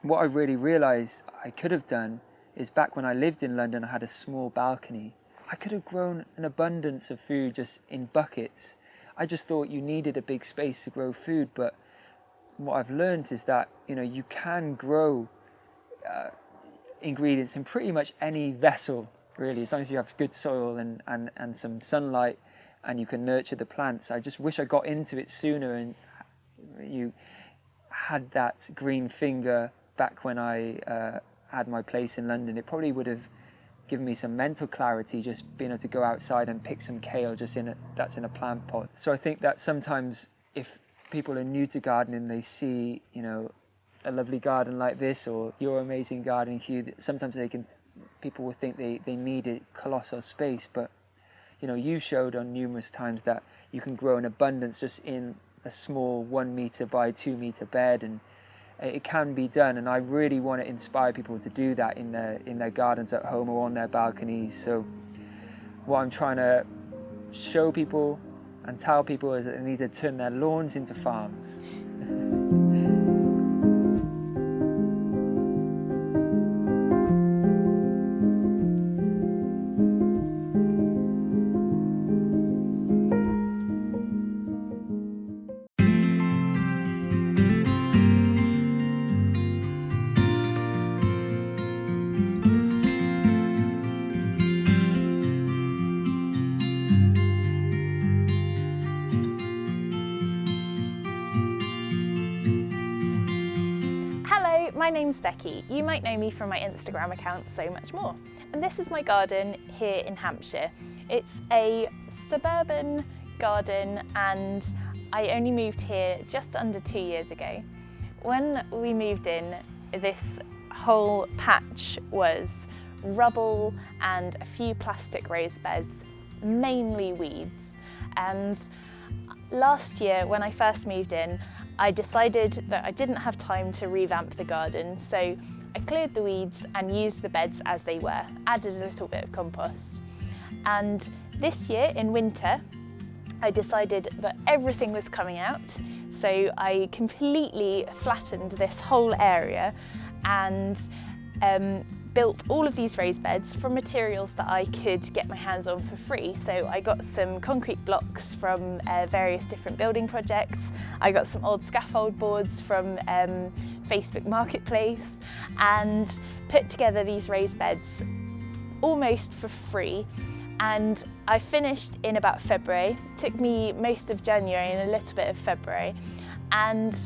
what I really realized I could have done is, back when I lived in London, I had a small balcony. I could have grown an abundance of food just in buckets. I just thought you needed a big space to grow food, but what I've learned is that, you know, you can grow ingredients in pretty much any vessel, really, as long as you have good soil and some sunlight, and you can nurture the plants. I just wish I got into it sooner, and you had that green finger back when I had my place in London. It probably would have given me some mental clarity, just being able to go outside and pick some kale just that's in a plant pot. So I think that sometimes if people are new to gardening, they see, you know, a lovely garden like this or your amazing garden, Hugh, sometimes people will think they need a colossal space, but you know, you showed on numerous times that you can grow in abundance just in a small 1 meter by 2 meter bed, and it can be done. And I really want to inspire people to do that in their gardens at home or on their balconies. So what I'm trying to show people and tell people is that they need to turn their lawns into farms. name's Becky. You might know me from my Instagram account, So Much More. And this is my garden here in Hampshire. It's a suburban garden and I only moved here just under 2 years ago. When we moved in, this whole patch was rubble and a few plastic raised beds, mainly weeds. And last year, when I first moved in, I decided that I didn't have time to revamp the garden, so I cleared the weeds and used the beds as they were, added a little bit of compost. And this year in winter, I decided that everything was coming out, so I completely flattened this whole area and built all of these raised beds from materials that I could get my hands on for free. So I got some concrete blocks from various different building projects. I got some old scaffold boards from Facebook Marketplace and put together these raised beds almost for free. And I finished in about February. It took me most of January and a little bit of February. And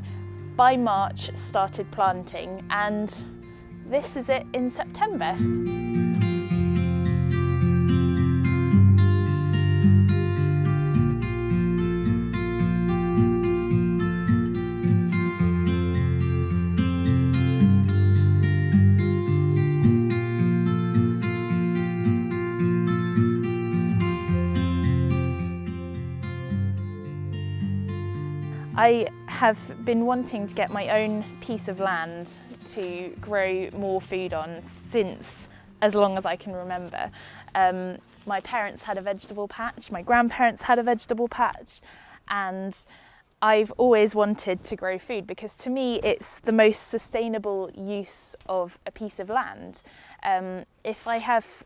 by March started planting, and this is it in September. I have been wanting to get my own piece of land to grow more food on since as long as I can remember. My parents had a vegetable patch, my grandparents had a vegetable patch, and I've always wanted to grow food because to me it's the most sustainable use of a piece of land. If I have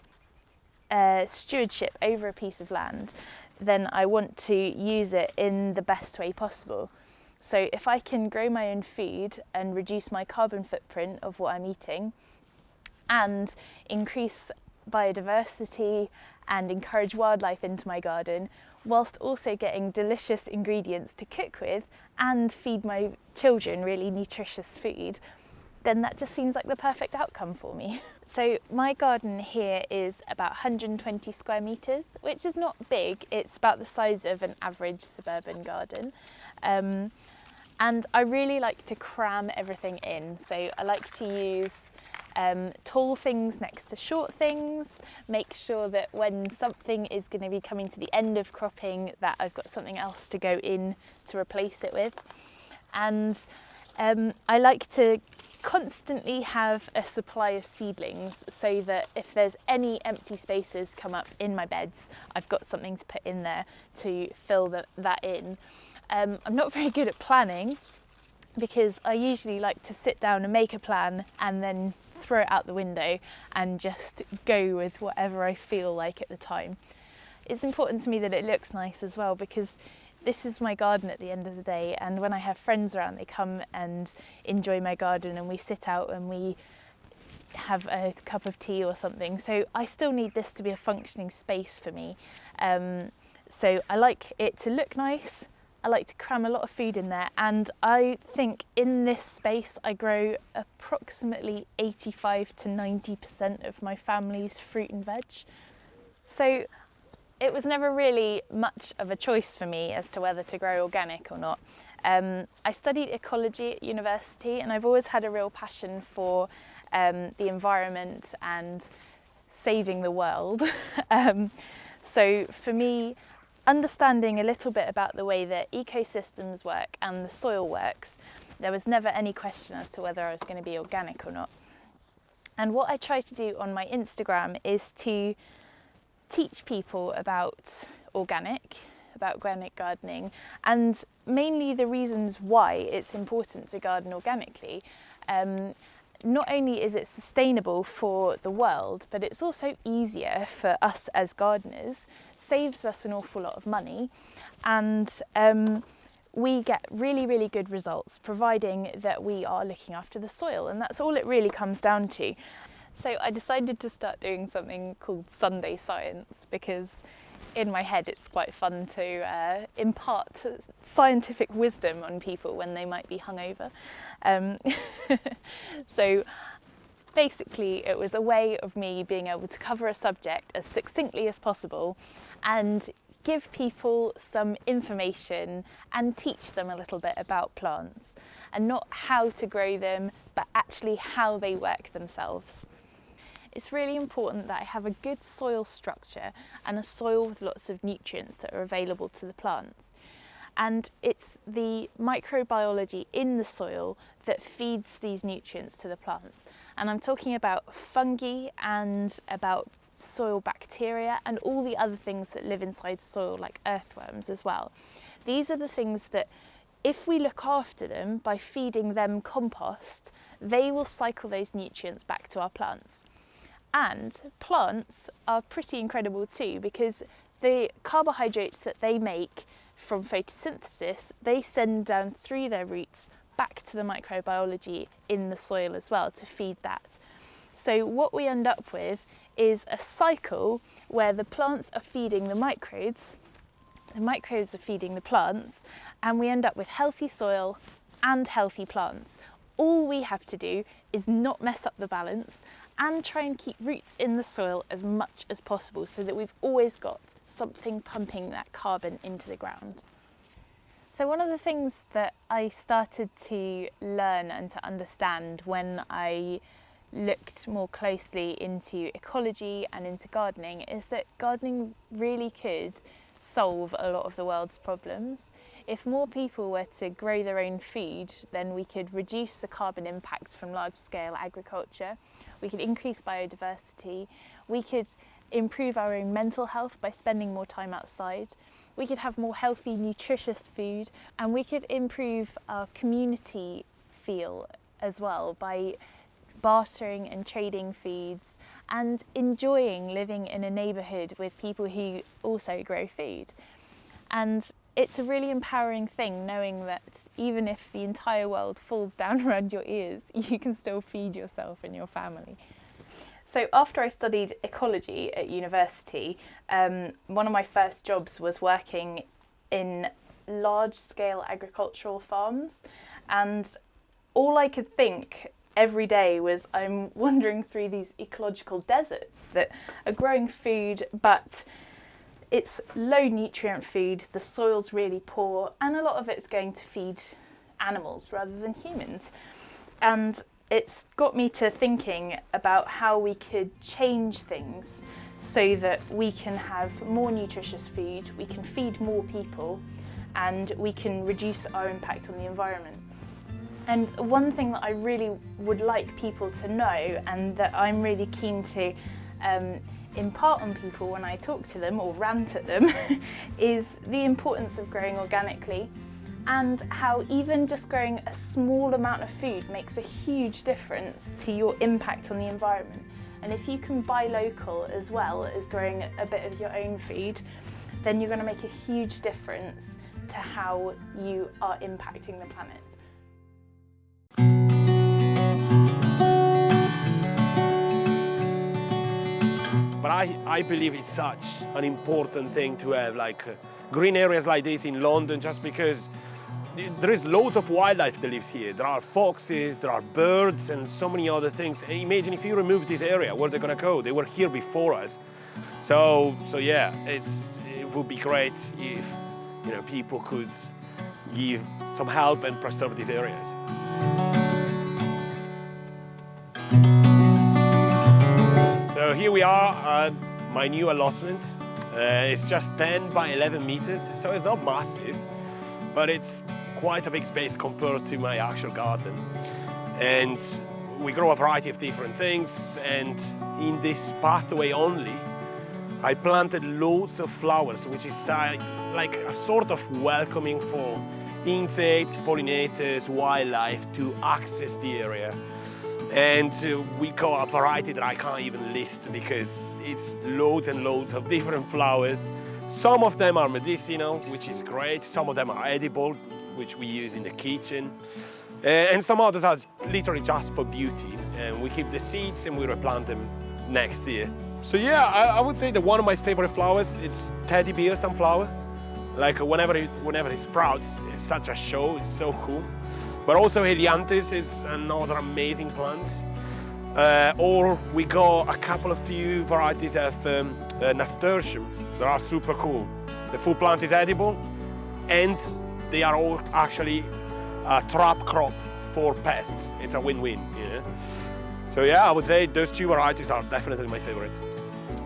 stewardship over a piece of land, then I want to use it in the best way possible. So if I can grow my own food and reduce my carbon footprint of what I'm eating and increase biodiversity and encourage wildlife into my garden, whilst also getting delicious ingredients to cook with and feed my children really nutritious food, then that just seems like the perfect outcome for me. So my garden here is about 120 square metres, which is not big. It's about the size of an average suburban garden. And I really like to cram everything in. So I like to use tall things next to short things, make sure that when something is going to be coming to the end of cropping that I've got something else to go in to replace it with. And I like to constantly have a supply of seedlings so that if there's any empty spaces come up in my beds, I've got something to put in there to fill that in. I'm not very good at planning because I usually like to sit down and make a plan and then throw it out the window and just go with whatever I feel like at the time. It's important to me that it looks nice as well because this is my garden at the end of the day, and when I have friends around they come and enjoy my garden and we sit out and we have a cup of tea or something, so I still need this to be a functioning space for me. So I like it to look nice, I like to cram a lot of food in there, and I think in this space I grow approximately 85 to 90% of my family's fruit and veg. So it was never really much of a choice for me as to whether to grow organic or not. I studied ecology at university and I've always had a real passion for the environment and saving the world. So for me, understanding a little bit about the way that ecosystems work and the soil works, there was never any question as to whether I was going to be organic or not. And what I try to do on my Instagram is to teach people about organic gardening, and mainly the reasons why it's important to garden organically. Not only is it sustainable for the world, but it's also easier for us as gardeners, saves us an awful lot of money, and we get really, really good results, providing that we are looking after the soil, and that's all it really comes down to. So I decided to start doing something called Sunday Science because in my head it's quite fun to impart scientific wisdom on people when they might be hungover. So basically it was a way of me being able to cover a subject as succinctly as possible and give people some information and teach them a little bit about plants, and not how to grow them, but actually how they work themselves. It's really important that I have a good soil structure and a soil with lots of nutrients that are available to the plants. And it's the microbiology in the soil that feeds these nutrients to the plants. And I'm talking about fungi and about soil bacteria and all the other things that live inside soil, like earthworms as well. These are the things that, if we look after them by feeding them compost, they will cycle those nutrients back to our plants. And plants are pretty incredible too, because the carbohydrates that they make from photosynthesis, they send down through their roots back to the microbiology in the soil as well to feed that. So what we end up with is a cycle where the plants are feeding the microbes are feeding the plants, and we end up with healthy soil and healthy plants. All we have to do is not mess up the balance and try and keep roots in the soil as much as possible, so that we've always got something pumping that carbon into the ground. So one of the things that I started to learn and to understand when I looked more closely into ecology and into gardening is that gardening really could solve a lot of the world's problems. If more people were to grow their own food, then we could reduce the carbon impact from large-scale agriculture, we could increase biodiversity, we could improve our own mental health by spending more time outside, we could have more healthy, nutritious food, and we could improve our community feel as well by bartering and trading feeds and enjoying living in a neighbourhood with people who also grow food. And it's a really empowering thing knowing that even if the entire world falls down around your ears, you can still feed yourself and your family. So after I studied ecology at university, one of my first jobs was working in large-scale agricultural farms, and all I could think every day was, I'm wandering through these ecological deserts that are growing food, but it's low nutrient food, the soil's really poor, and a lot of it's going to feed animals rather than humans. And it's got me to thinking about how we could change things so that we can have more nutritious food, we can feed more people, and we can reduce our impact on the environment. And one thing that I really would like people to know, and that I'm really keen to impart on people when I talk to them or rant at them, is the importance of growing organically, and how even just growing a small amount of food makes a huge difference to your impact on the environment. And if you can buy local as well as growing a bit of your own food, then you're going to make a huge difference to how you are impacting the planet. But I believe it's such an important thing to have like green areas like this in London, just because there is loads of wildlife that lives here. There are foxes, there are birds, and so many other things. And imagine if you remove this area, where they're gonna go? They were here before us. So yeah, it would be great if people could give some help and preserve these areas. So here we are at my new allotment. It's just 10 by 11 meters, so it's not massive, but it's quite a big space compared to my actual garden. And we grow a variety of different things, and in this pathway only, I planted loads of flowers, which is like a sort of welcoming for insects, pollinators, wildlife to access the area. And we got a variety that I can't even list because it's loads and loads of different flowers. Some of them are medicinal, which is great. Some of them are edible, which we use in the kitchen. And some others are literally just for beauty. And we keep the seeds and we replant them next year. So yeah, I would say that one of my favorite flowers, it's teddy bear sunflower. Like whenever it sprouts, it's such a show, it's so cool. But also helianthus is another amazing plant. Or we got a couple of few varieties of nasturtium that are super cool. The full plant is edible and they are all actually a trap crop for pests. It's a win-win, you know? So yeah, I would say those two varieties are definitely my favorite.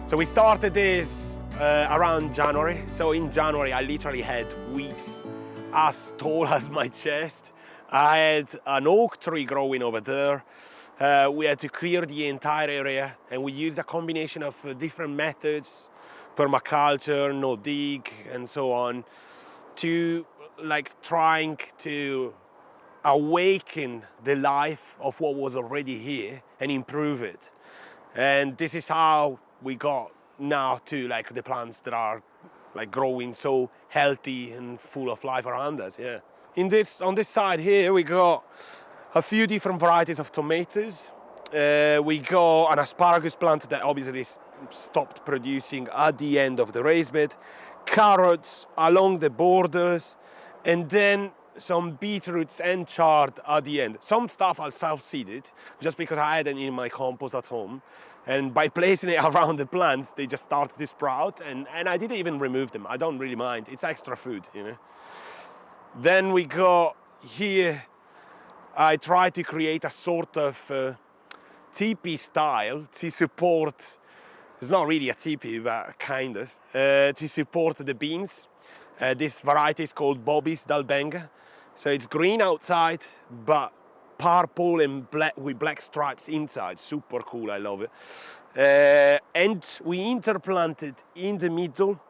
So we started this around January. So in January, I literally had weeds as tall as my chest. I had an oak tree growing over there. We had to clear the entire area, and we used a combination of different methods, permaculture, no dig, and so on, to like trying to awaken the life of what was already here and improve it. And this is how we got now to like the plants that are like growing so healthy and full of life around us. Yeah. On this side here, we got a few different varieties of tomatoes. We got an asparagus plant that obviously stopped producing at the end of the raised bed, carrots along the borders, and then some beetroots and chard at the end. Some stuff I self-seeded just because I had it in my compost at home. And by placing it around the plants, they just started to sprout, and I didn't even remove them. I don't really mind. It's extra food, you know. Then we got here, I tried to create a sort of teepee style to support, it's not really a teepee, but kind of, to support the beans. This variety is called Bobby's Dalbenga. So it's green outside, but purple and black with black stripes inside. Super cool, I love it. And we interplanted in the middle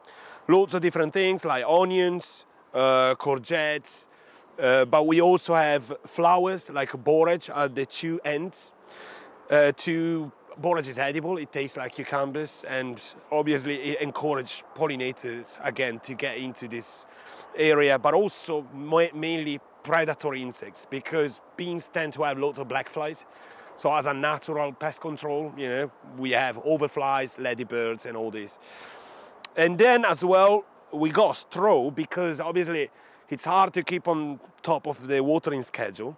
lots of different things like onions, courgettes, but we also have flowers like borage at the two ends. Borage is edible, it tastes like cucumbers, and obviously it encourages pollinators again to get into this area, but also mainly predatory insects, because beans tend to have lots of black flies. So as a natural pest control, you know, we have overflies, ladybirds, and all this. And then as well, we got straw, because obviously it's hard to keep on top of the watering schedule.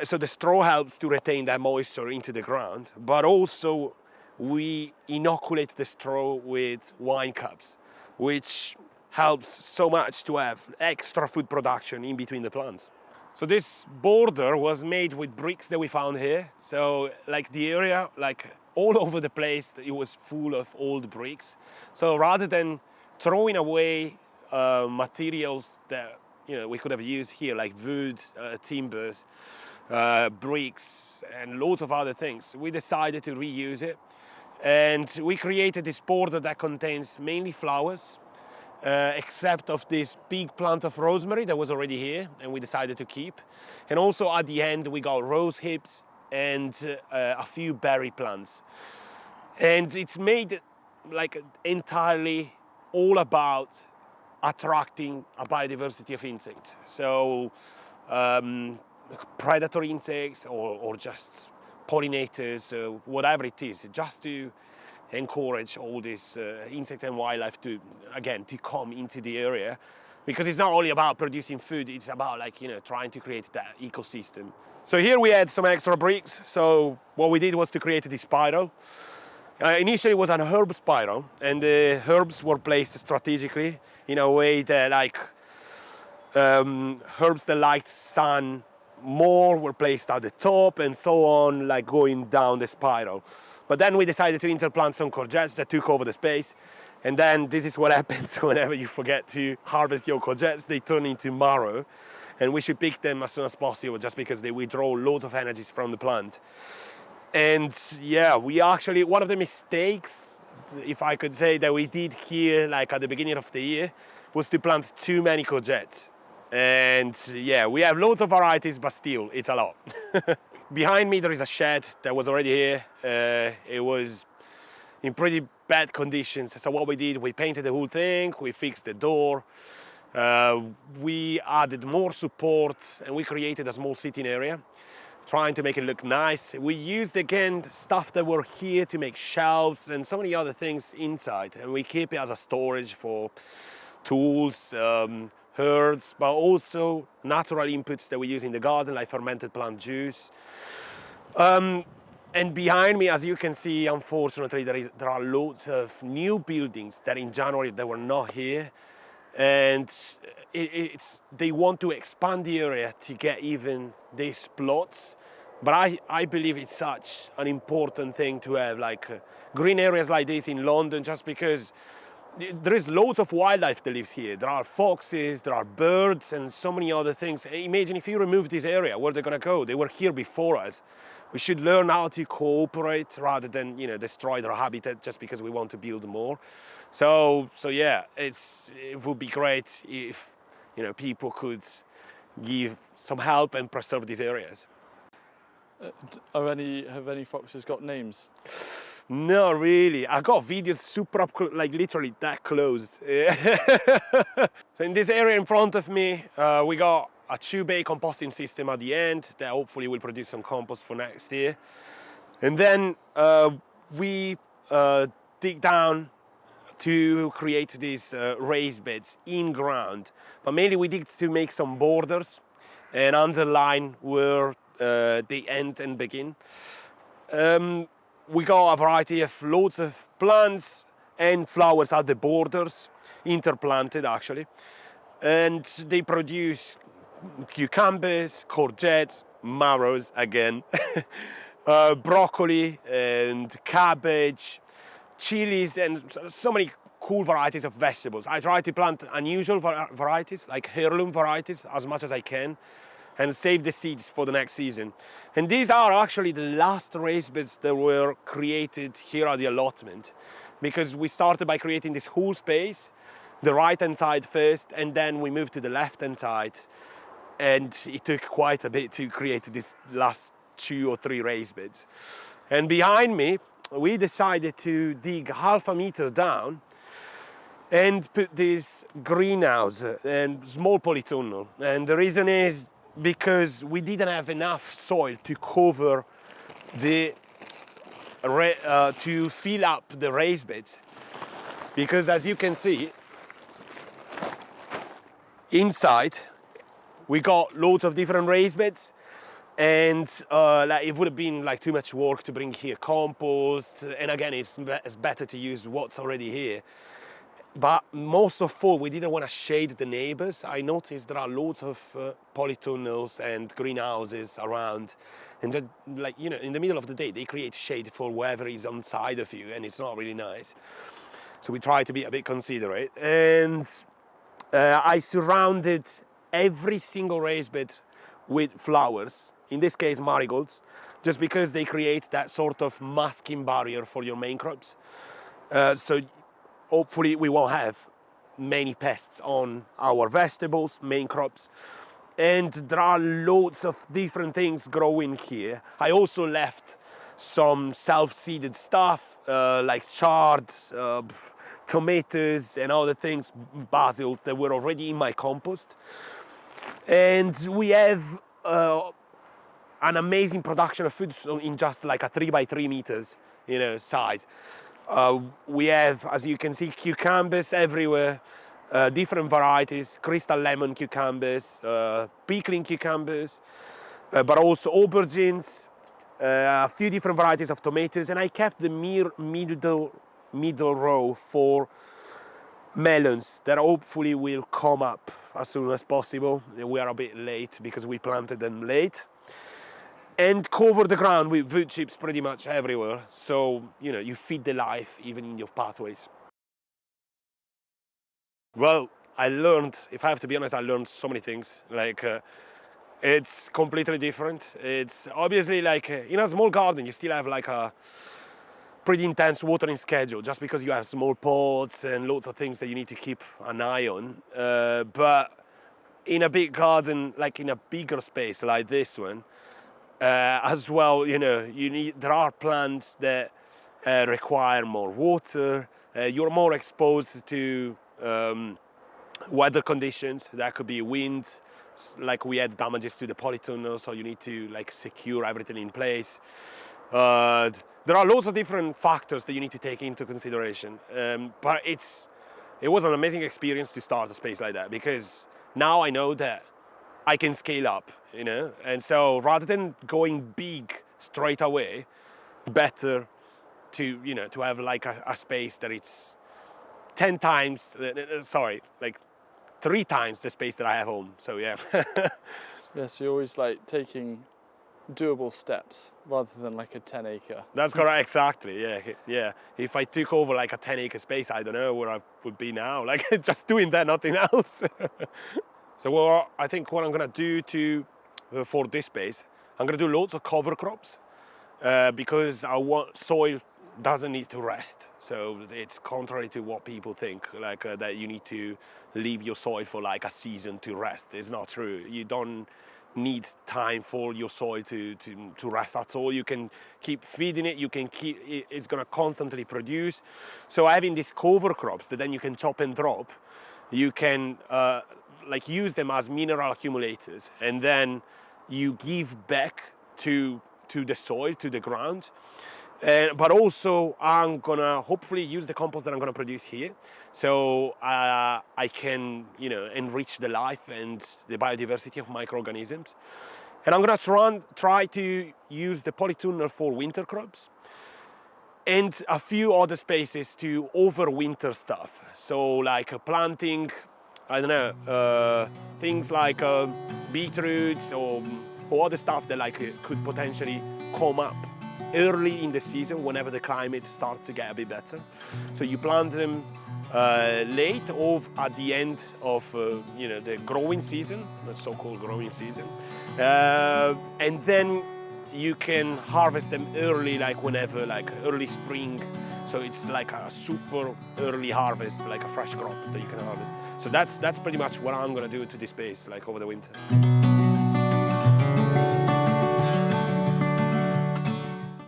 So the straw helps to retain that moisture into the ground, but also we inoculate the straw with wine cups, which helps so much to have extra food production in between the plants. So this border was made with bricks that we found here. So like the area, like all over the place, it was full of old bricks. So rather than throwing away materials that we could have used here, like wood, timbers, bricks, and loads of other things, we decided to reuse it. And we created this border that contains mainly flowers, except of this big plant of rosemary that was already here and we decided to keep. And also at the end we got rose hips and a few berry plants. And it's made like entirely all about attracting a biodiversity of insects. So predatory insects or just pollinators, whatever it is, just to encourage all this insect and wildlife to come into the area, because it's not only about producing food, it's about trying to create that ecosystem. So here we had some extra bricks. So what we did was to create this spiral. Initially it was an herb spiral, and the herbs were placed strategically in a way that herbs that liked sun more were placed at the top, and so on, like going down the spiral. But then we decided to interplant some courgettes that took over the space. And then this is what happens whenever you forget to harvest your courgettes. They turn into marrow, and we should pick them as soon as possible just because they withdraw loads of energies from the plant. And yeah, we actually, one of the mistakes, if I could say, that we did here at the beginning of the year was to plant too many courgettes. And yeah, we have loads of varieties, but still, it's a lot. Behind me there is a shed that was already here. It was in pretty bad conditions. So what we did, we painted the whole thing, we fixed the door, we added more support, and we created a small sitting area. trying to make it look nice. We used again stuff that were here to make shelves and so many other things inside, and we keep it as a storage for tools, herbs, but also natural inputs that we use in the garden, like fermented plant juice. And behind me, as you can see, unfortunately, there are loads of new buildings that in January they were not here, and they want to expand the area to get even these plots. But I believe it's such an important thing to have like green areas like this in London, just because there is loads of wildlife that lives here. There are foxes, there are birds, and so many other things. Imagine if you remove this area, where they're gonna go? They were here before us. We should learn how to cooperate rather than, you know, destroy their habitat just because we want to build more. So yeah, it would be great if, you know, people could give some help and preserve these areas. Have any foxes got names? No, really. I got videos super up, like literally that close. So in this area in front of me, we got a 2-bay composting system at the end that hopefully will produce some compost for next year. And then we dig down to create these raised beds in ground. But mainly we dig to make some borders and underline where they end and begin. We got a variety of loads of plants and flowers at the borders, interplanted actually. And they produce cucumbers, courgettes, marrows again, broccoli and cabbage, chilies, and so many cool varieties of vegetables. I try to plant unusual varieties, like heirloom varieties, as much as I can, and save the seeds for the next season. And these are actually the last raised beds that were created here at the allotment, because we started by creating this whole space, the right-hand side first, and then we moved to the left-hand side. And it took quite a bit to create this last 2 or 3 raised beds. And behind me, we decided to dig half a meter down and put this greenhouse and small polytunnel. And the reason is because we didn't have enough soil to cover to fill up the raised beds. Because as you can see, inside, we got loads of different raised beds, and it would have been like too much work to bring here compost. And again, it's better to use what's already here. But most of all, we didn't want to shade the neighbors. I noticed there are loads of polytunnels and greenhouses around, and that, like, you know, in the middle of the day, they create shade for whoever is on side of you, and it's not really nice. So we try to be a bit considerate, and I surrounded every single raised bed with flowers, in this case marigolds, just because they create that sort of masking barrier for your main crops. So hopefully we won't have many pests on our vegetables, main crops. And there are loads of different things growing here. I also left some self-seeded stuff like chard, tomatoes and other things, basil, that were already in my compost. And we have an amazing production of food in just like a 3x3 meters, you know, size. We have, as you can see, cucumbers everywhere, different varieties, crystal lemon cucumbers, pickling cucumbers, but also aubergines, a few different varieties of tomatoes, and I kept the middle row for melons that hopefully will come up as soon as possible. We are a bit late because we planted them late. And cover the ground with wood chips pretty much everywhere, so you know, you feed the life even in your pathways. Well, I learned, if I have to be honest, I learned so many things. Like it's completely different. It's obviously like in a small garden you still have like a pretty intense watering schedule, just because you have small pots and lots of things that you need to keep an eye on. But in a big garden, like in a bigger space like this one, as well, you know, there are plants that require more water. You're more exposed to weather conditions. That could be wind, like we had damages to the polytunnel, so you need to like secure everything in place. There are loads of different factors that you need to take into consideration, but it was an amazing experience to start a space like that, because now I know that I can scale up, you know, and so rather than going big straight away, better to, you know, to have like a space that it's 10 times, like 3 times the space that I have home. So yeah. Yeah, so you're always like taking doable steps rather than like a 10-acre. That's correct, exactly. Yeah. If I took over like a 10-acre space, I don't know where I would be now. Like just doing that, nothing else. So I think what I'm gonna do for this space, I'm gonna do loads of cover crops because soil doesn't need to rest. So it's contrary to what people think, like that you need to leave your soil for like a season to rest. It's not true. You don't need time for your soil to rest at all. You can keep feeding it, it's gonna constantly produce. So having these cover crops that then you can chop and drop, you can like use them as mineral accumulators, and then you give back to the soil, to the ground. But also I'm gonna hopefully use the compost that I'm gonna produce here, so I can, you know, enrich the life and the biodiversity of microorganisms. And I'm gonna try to use the polytunnel for winter crops and a few other spaces to overwinter stuff. So like planting, I don't know, things like beetroots or other stuff that like could potentially come up early in the season whenever the climate starts to get a bit better. So you plant them late or at the end of you know, the growing season, the so-called growing season, and then you can harvest them early, like whenever, like early spring. So it's like a super early harvest, like a fresh crop that you can harvest. So that's pretty much what I'm gonna do to this space, like over the winter.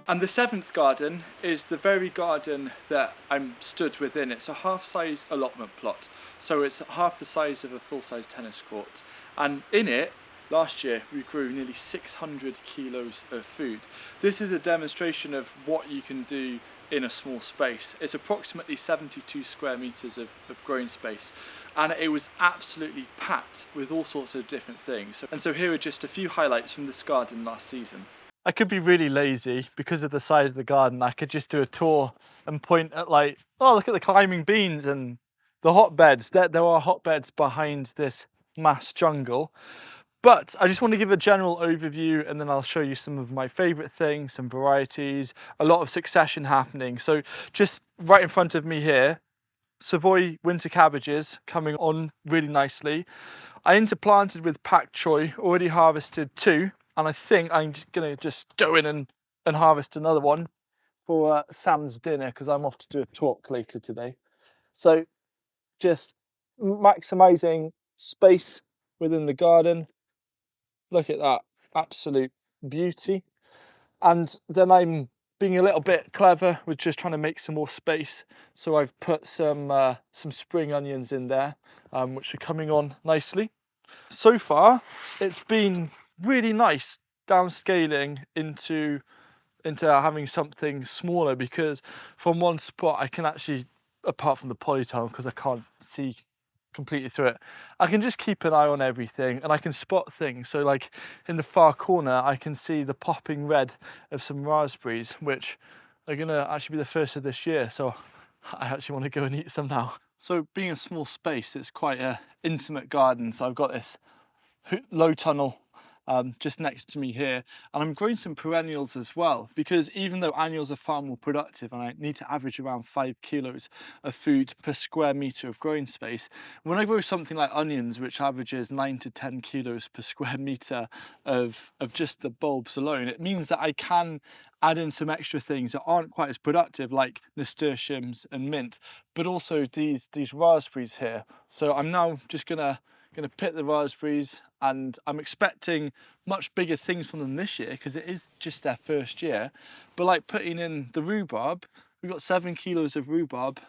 And the 7th garden is the very garden that I'm stood within. It's a half-size allotment plot, so it's half the size of a full-size tennis court. And in it, last year, we grew nearly 600 kilos of food. This is a demonstration of what you can do in a small space. It's approximately 72 square meters of growing space, and it was absolutely packed with all sorts of different things. And so here are just a few highlights from this garden last season. I could be really lazy because of the size of the garden. I could just do a tour and point at like, oh, look at the climbing beans and the hotbeds. There are hotbeds behind this mass jungle. But I just want to give a general overview, and then I'll show you some of my favourite things, some varieties, a lot of succession happening. So just right in front of me here, Savoy winter cabbages coming on really nicely. I interplanted with pak choi, already harvested 2. And I think I'm going to just go in and harvest another one for Sam's dinner, because I'm off to do a talk later today. So just maximising space within the garden. Look at that, absolute beauty. And then I'm being a little bit clever with just trying to make some more space. So I've put some spring onions in there, which are coming on nicely. So far, it's been really nice downscaling into having something smaller, because from one spot I can actually, apart from the polytunnel because I can't see completely through it, I can just keep an eye on everything and I can spot things. So like in the far corner I can see the popping red of some raspberries, which are gonna actually be the first of this year, so I actually want to go and eat some now. So being a small space, it's quite an intimate garden. So I've got this low tunnel just next to me here, and I'm growing some perennials as well, because even though annuals are far more productive and I need to average around 5 kilos of food per square meter of growing space, when I grow something like onions, which averages 9 to 10 kilos per square meter of just the bulbs alone, it means that I can add in some extra things that aren't quite as productive, like nasturtiums and mint, but also these raspberries here. So I'm now just gonna pick the raspberries, and I'm expecting much bigger things from them this year because it is just their first year. But like putting in the rhubarb, we've got 7 kilos of rhubarb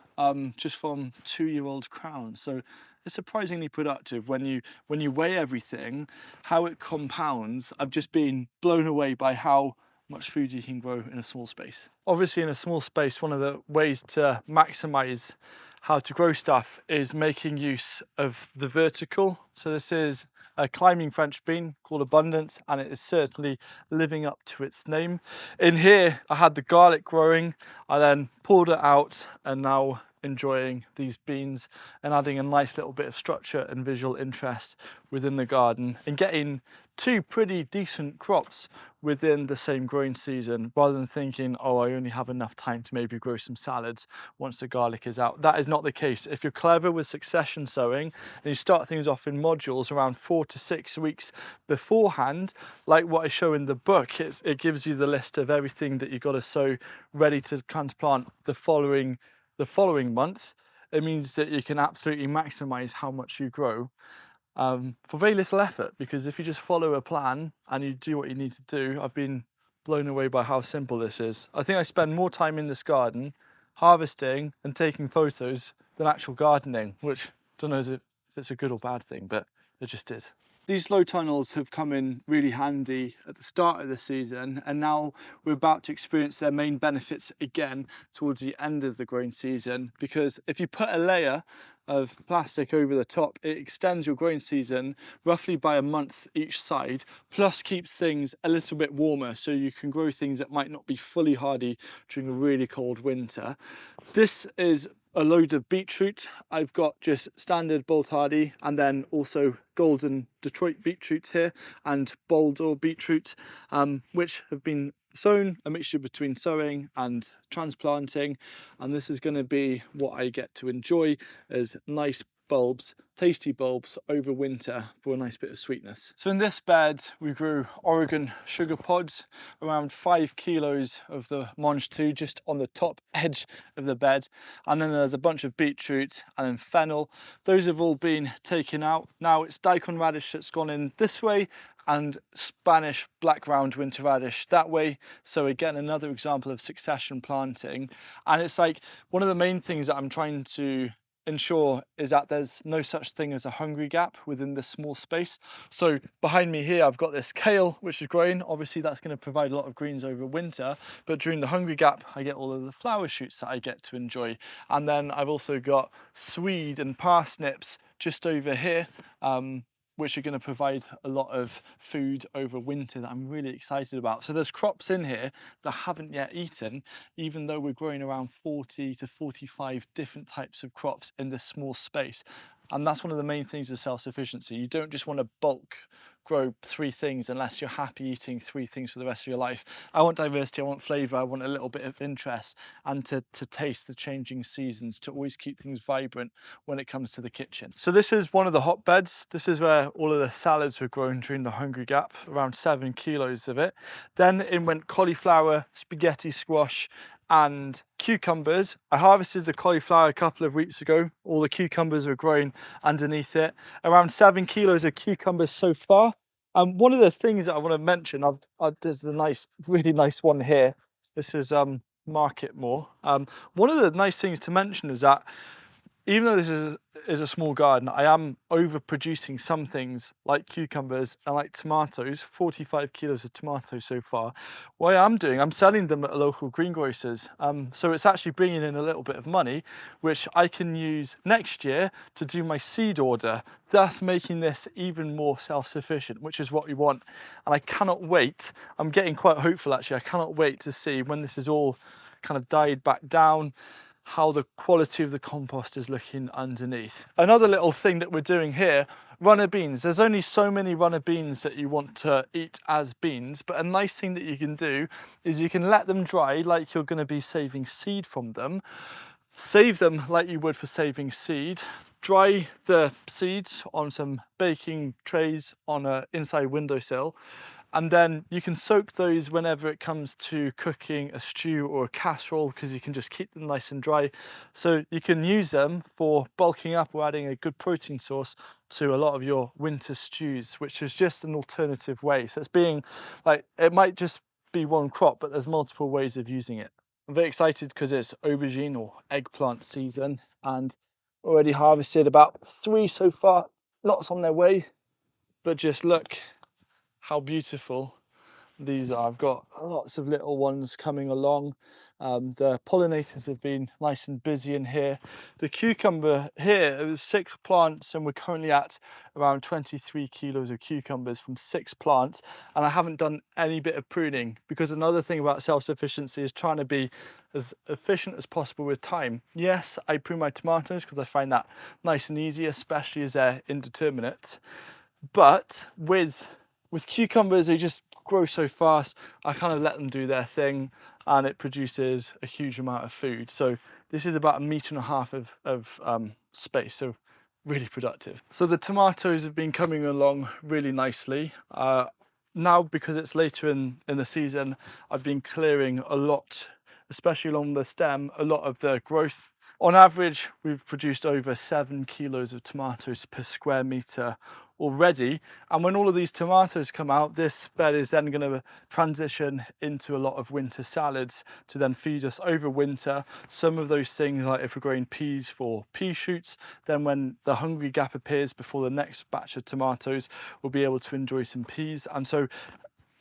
just from 2-year-old crowns. So it's surprisingly productive when you weigh everything, how it compounds. I've just been blown away by how much food you can grow in a small space. Obviously in a small space, one of the ways to maximize how to grow stuff is making use of the vertical. So this is a climbing French bean called Abundance, and it is certainly living up to its name. In here I had the garlic growing, I then pulled it out and now enjoying these beans and adding a nice little bit of structure and visual interest within the garden and getting 2 pretty decent crops within the same growing season, rather than thinking, oh, I only have enough time to maybe grow some salads once the garlic is out. That is not the case. If you're clever with succession sowing and you start things off in modules around 4 to 6 weeks beforehand, like what I show in the book, it gives you the list of everything that you've got to sow ready to transplant the following month. It means that you can absolutely maximize how much you grow for very little effort, because if you just follow a plan and you do what you need to do, I've been blown away by how simple this is. I think I spend more time in this garden harvesting and taking photos than actual gardening, which I don't know if it's a good or bad thing, but it just is. These slow tunnels have come in really handy at the start of the season, and now we're about to experience their main benefits again towards the end of the growing season, because if you put a layer of plastic over the top, it extends your growing season roughly by a month each side, plus keeps things a little bit warmer so you can grow things that might not be fully hardy during a really cold winter. This is a load of beetroot. I've got just standard bold hardy and then also golden Detroit beetroot here and Boldor beetroot, which have been sown, a mixture between sowing and transplanting, and this is going to be what I get to enjoy as nice bulbs, tasty bulbs over winter for a nice bit of sweetness. So in this bed we grew Oregon sugar pods, around 5 kilos of the Monge 2 just on the top edge of the bed, and then there's a bunch of beetroot and then fennel. Those have all been taken out. Now it's daikon radish that's gone in this way and Spanish black round winter radish that way. So again, another example of succession planting. And it's like one of the main things that I'm trying to ensure is that there's no such thing as a hungry gap within this small space. So behind me here I've got this kale which is growing. Obviously that's going to provide a lot of greens over winter, but during the hungry gap I get all of the flower shoots that I get to enjoy. And then I've also got swede and parsnips just over here, which are going to provide a lot of food over winter that I'm really excited about. So there's crops in here that I haven't yet eaten, even though we're growing around 40 to 45 different types of crops in this small space. And that's one of the main things with self-sufficiency. You don't just want to bulk grow 3 things unless you're happy eating 3 things for the rest of your life. I want diversity, I want flavour, I want a little bit of interest, and to taste the changing seasons, to always keep things vibrant when it comes to the kitchen. So this is one of the hotbeds. This is where all of the salads were grown during the hungry gap, around 7 kilos of it. Then in went cauliflower, spaghetti squash, and cucumbers. I harvested the cauliflower a couple of weeks ago. All the cucumbers are growing underneath it. Around 7 kilos of cucumbers so far. One of the things that I want to mention, there's a really nice one here. This is Market More. One of the nice things to mention is that even though this is a small garden, I am overproducing some things like cucumbers and like tomatoes, 45 kilos of tomatoes so far. What I'm doing, I'm selling them at local greengrocers. So it's actually bringing in a little bit of money, which I can use next year to do my seed order, thus making this even more self-sufficient, which is what we want. And I cannot wait. I'm getting quite hopeful actually. I cannot wait to see when this is all kind of died back down, how the quality of the compost is looking underneath. Another little thing that we're doing here, runner beans. There's only so many runner beans that you want to eat as beans, but a nice thing that you can do is you can let them dry like you're going to be saving seed from them. Save them like you would for saving seed. Dry the seeds on some baking trays on an inside windowsill. And then you can soak those whenever it comes to cooking a stew or a casserole, because you can just keep them nice and dry. So you can use them for bulking up or adding a good protein source to a lot of your winter stews, which is just an alternative way. So it's being like, it might just be one crop, but there's multiple ways of using it. I'm very excited because it's aubergine or eggplant season, and already harvested about 3 so far. Lots on their way, but just look how beautiful these are. I've got lots of little ones coming along. The pollinators have been nice and busy in here. The cucumber here, it was 6 plants, and we're currently at around 23 kilos of cucumbers from 6 plants, and I haven't done any bit of pruning, because another thing about self-sufficiency is trying to be as efficient as possible with time. Yes, I prune my tomatoes because I find that nice and easy, especially as they're indeterminate, but with cucumbers, they just grow so fast. I kind of let them do their thing, and it produces a huge amount of food. So this is about 1.5 meters of space, so really productive. So the tomatoes have been coming along really nicely. Now, because it's later in the season, I've been clearing a lot, especially along the stem, a lot of the growth. On average, we've produced over 7 kilos of tomatoes per square meter already, and when all of these tomatoes come out, this bed is then going to transition into a lot of winter salads to then feed us over winter. Some of those things, like if we're growing peas for pea shoots, then when the hungry gap appears before the next batch of tomatoes, we'll be able to enjoy some peas. And so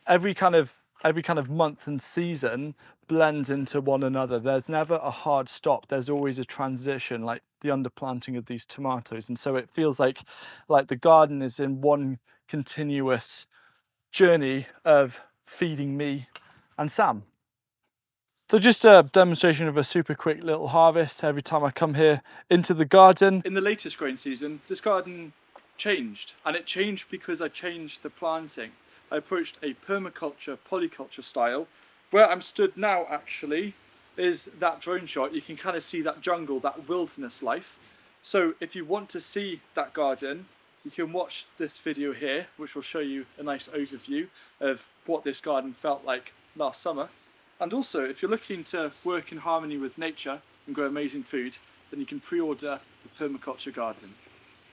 every kind of month and season blends into one another. There's never a hard stop. There's always a transition, like the underplanting of these tomatoes. And so it feels like the garden is in one continuous journey of feeding me and Sam. So just a demonstration of a super quick little harvest every time I come here into the garden. In the latest growing season, this garden changed, and it changed because I changed the planting. I approached a permaculture, polyculture style. Where I'm stood now actually is that drone shot. You can kind of see that jungle, that wilderness life. So if you want to see that garden, you can watch this video here, which will show you a nice overview of what this garden felt like last summer. And also, if you're looking to work in harmony with nature and grow amazing food, then you can pre-order the permaculture garden.